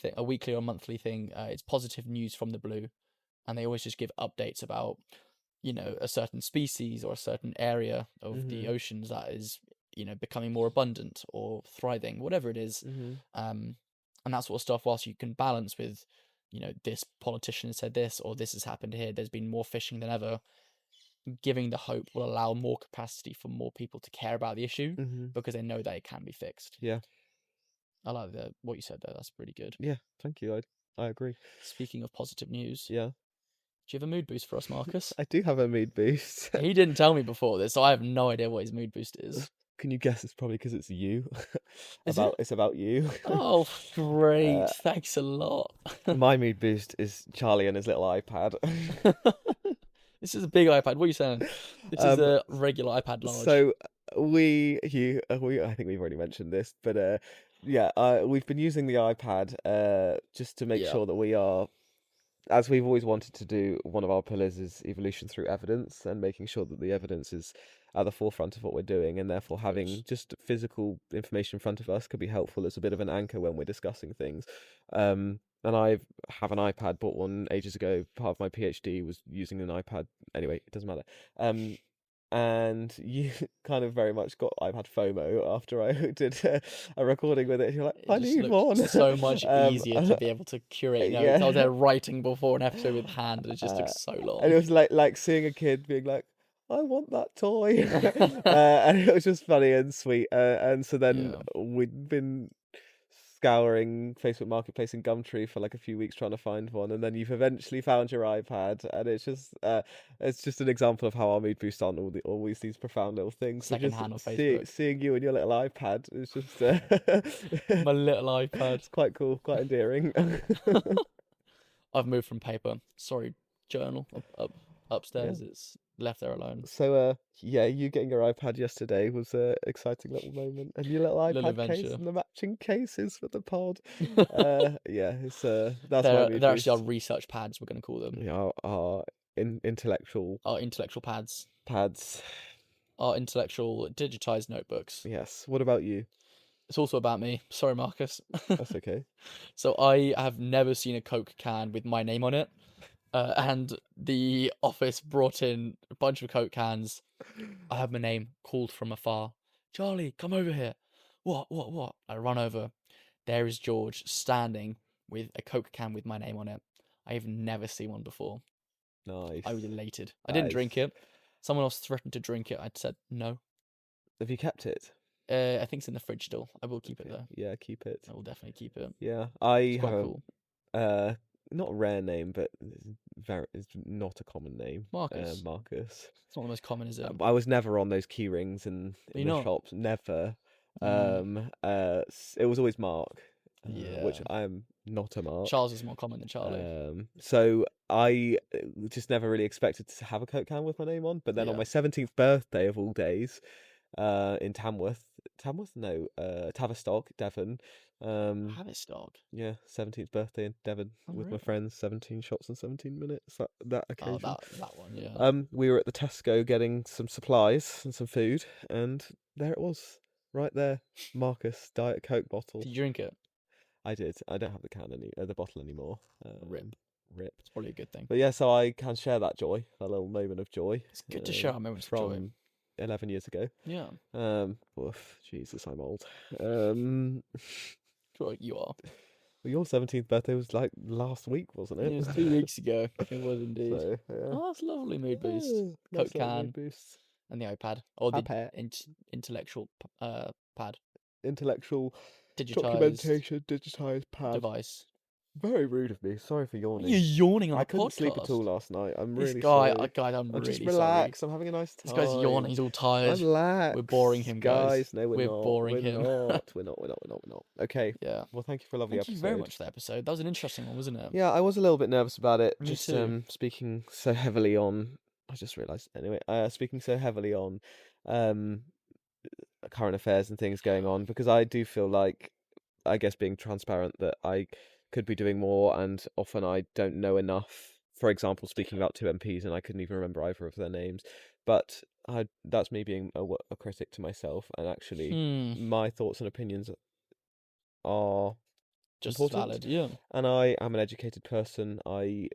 or monthly thing. It's positive news from the blue, and they always just give updates about, a certain species or a certain area of the oceans that is, becoming more abundant or thriving, whatever it is. And that sort of stuff, whilst you can balance with, this politician said this, or this has happened here, there's been more fishing than ever. Giving the hope will allow more capacity for more people to care about the issue because they know that it can be fixed. Yeah. I like what you said there. That's pretty good. Yeah, thank you. I agree. Speaking of positive news. Yeah. Do you have a mood boost for us, Marcus? I do have a mood boost. He didn't tell me before this, so I have no idea what his mood boost is. Can you guess? It's probably because it's you. It? It's about you. Oh, great. Thanks a lot. My mood boost is Charlie and his little iPad. This is a big iPad. What are you saying? This is a regular iPad large. So I think we've already mentioned this, but we've been using the iPad just to make sure that we are, as we've always wanted to do. One of our pillars is evolution through evidence, and making sure that the evidence is at the forefront of what we're doing, and therefore having just physical information in front of us could be helpful as a bit of an anchor when we're discussing things. And I have an iPad, bought one ages ago. Part of my PhD was using an iPad. Anyway, it doesn't matter. And you kind of very much got iPad FOMO after I did a recording with it. You're like, I need one. So much easier to be able to curate notes. I was there writing before an episode with hand, and it just took so long. And it was like seeing a kid being like, I want that toy. And it was just funny and sweet. And so then we'd been scouring Facebook Marketplace and Gumtree for like a few weeks trying to find one, and then you've eventually found your iPad, and it's just an example of how our mood boosts aren't always these profound little things. Secondhand on Facebook. Seeing you and your little iPad is just my little iPad. It's quite cool, quite endearing. I've moved from paper. Sorry, journal upstairs. It's left there alone. So you getting your iPad yesterday was an exciting little moment, and your little iPad case and the matching cases for the pod. It's that's they're actually our research pads, we're going to call them. Yeah, our intellectual pads, our intellectual digitized notebooks. Yes. What about you? It's also about me. Sorry, Marcus. That's okay. So I have never seen a Coke can with my name on it. And the office brought in a bunch of Coke cans. I have my name called from afar. Charlie, come over here. What? I run over. There is George standing with a Coke can with my name on it. I have never seen one before. Nice. I was elated. I didn't drink it. Someone else threatened to drink it. I said no. Have you kept it? I think it's in the fridge still. I will keep it though. Yeah, keep it. I will definitely keep it. Yeah, it's quite cool. Not a rare name, but it's not a common name. Marcus. Marcus. It's not the most common, is it? I was never on those key rings in the shops. Never. It was always Mark. Which I am not a Mark. Charles is more common than Charlie. So I just never really expected to have a Coke can with my name on. But then on my 17th birthday of all days, in Tavistock, Devon. Tavistock? Yeah, 17th birthday in Devon with my friends, 17 shots in 17 minutes, that occasion. Oh, that one, yeah. We were at the Tesco getting some supplies and some food, and there it was, right there, Marcus, Diet Coke bottle. Did you drink it? I did. I don't have the bottle anymore. Rip. It's probably a good thing. But yeah, so I can share that joy, that little moment of joy. It's good to share our moments of joy. 11 years ago. Yeah. Jesus, I'm old. Sure, you are. Well, your 17th birthday was like last week, wasn't it? It was 2 weeks ago. It was indeed. So, yeah. Oh, that's lovely mood boost. Yeah, nice Coke little can mood boost. and the iPad, or the iPad. intellectual pad, Intellectual digitized documentation, digitized pad. device. Very rude of me. Sorry for yawning. You're yawning on I a couldn't podcast. sleep at all last night. I'm This really guy, sorry. guys, I'm Just really relax. sorry. I'm having a nice time. This guy's yawning. He's all tired. Relax. We're boring him, guys. No, we're not. boring we're him. Not. We're not. Okay. Yeah. Well, thank you for a lovely Thank episode. you very much for the episode. That was an interesting one, wasn't it? Yeah, I was a little bit nervous about it. Me Just too. speaking so heavily on. I just realised anyway. Speaking so heavily on current affairs and things going on, because I do feel like, I guess, being transparent, that I could be doing more, and often I don't know enough. For example, speaking about 2 MPs, and I couldn't even remember either of their names. But that's me being a critic to myself, and actually my thoughts and opinions are just important. valid. Yeah. And I am an educated person. I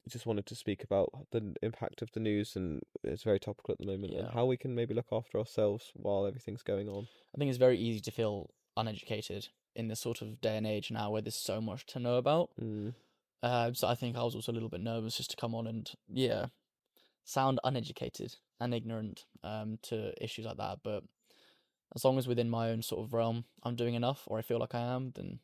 just wanted to speak about the impact of the news, and it's very topical at the moment, and how we can maybe look after ourselves while everything's going on. I think it's very easy to feel uneducated in this sort of day and age now, where there's so much to know about. So I think I was also a little bit nervous just to come on and sound uneducated and ignorant to issues like that. But as long as within my own sort of realm I'm doing enough, or I feel like I am, and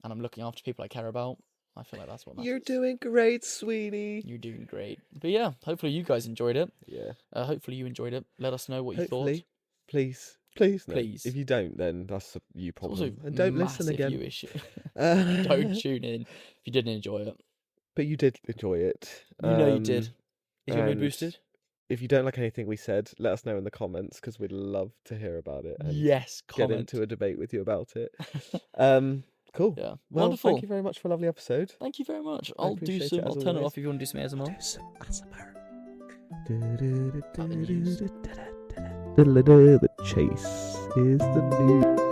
I'm looking after people I care about, I feel like that's what matters. You're doing great, sweetie. You're doing great. But yeah, hopefully you guys enjoyed it. Yeah. Hopefully you enjoyed it. Let us know what you thought. Please. No. Please. If you don't, then that's a you problem. It's also and don't listen again. You issue. Don't tune in if you didn't enjoy it. But you did enjoy it. You know you did. Is your mood boosted? If you don't like anything we said, let us know in the comments, because we'd love to hear about it. And yes, comment. Get into a debate with you about it. Cool. Yeah. Well, wonderful. Thank you very much for a lovely episode. Thank you very much. I'll turn it off if you want to do some ASMR. The chase is the news.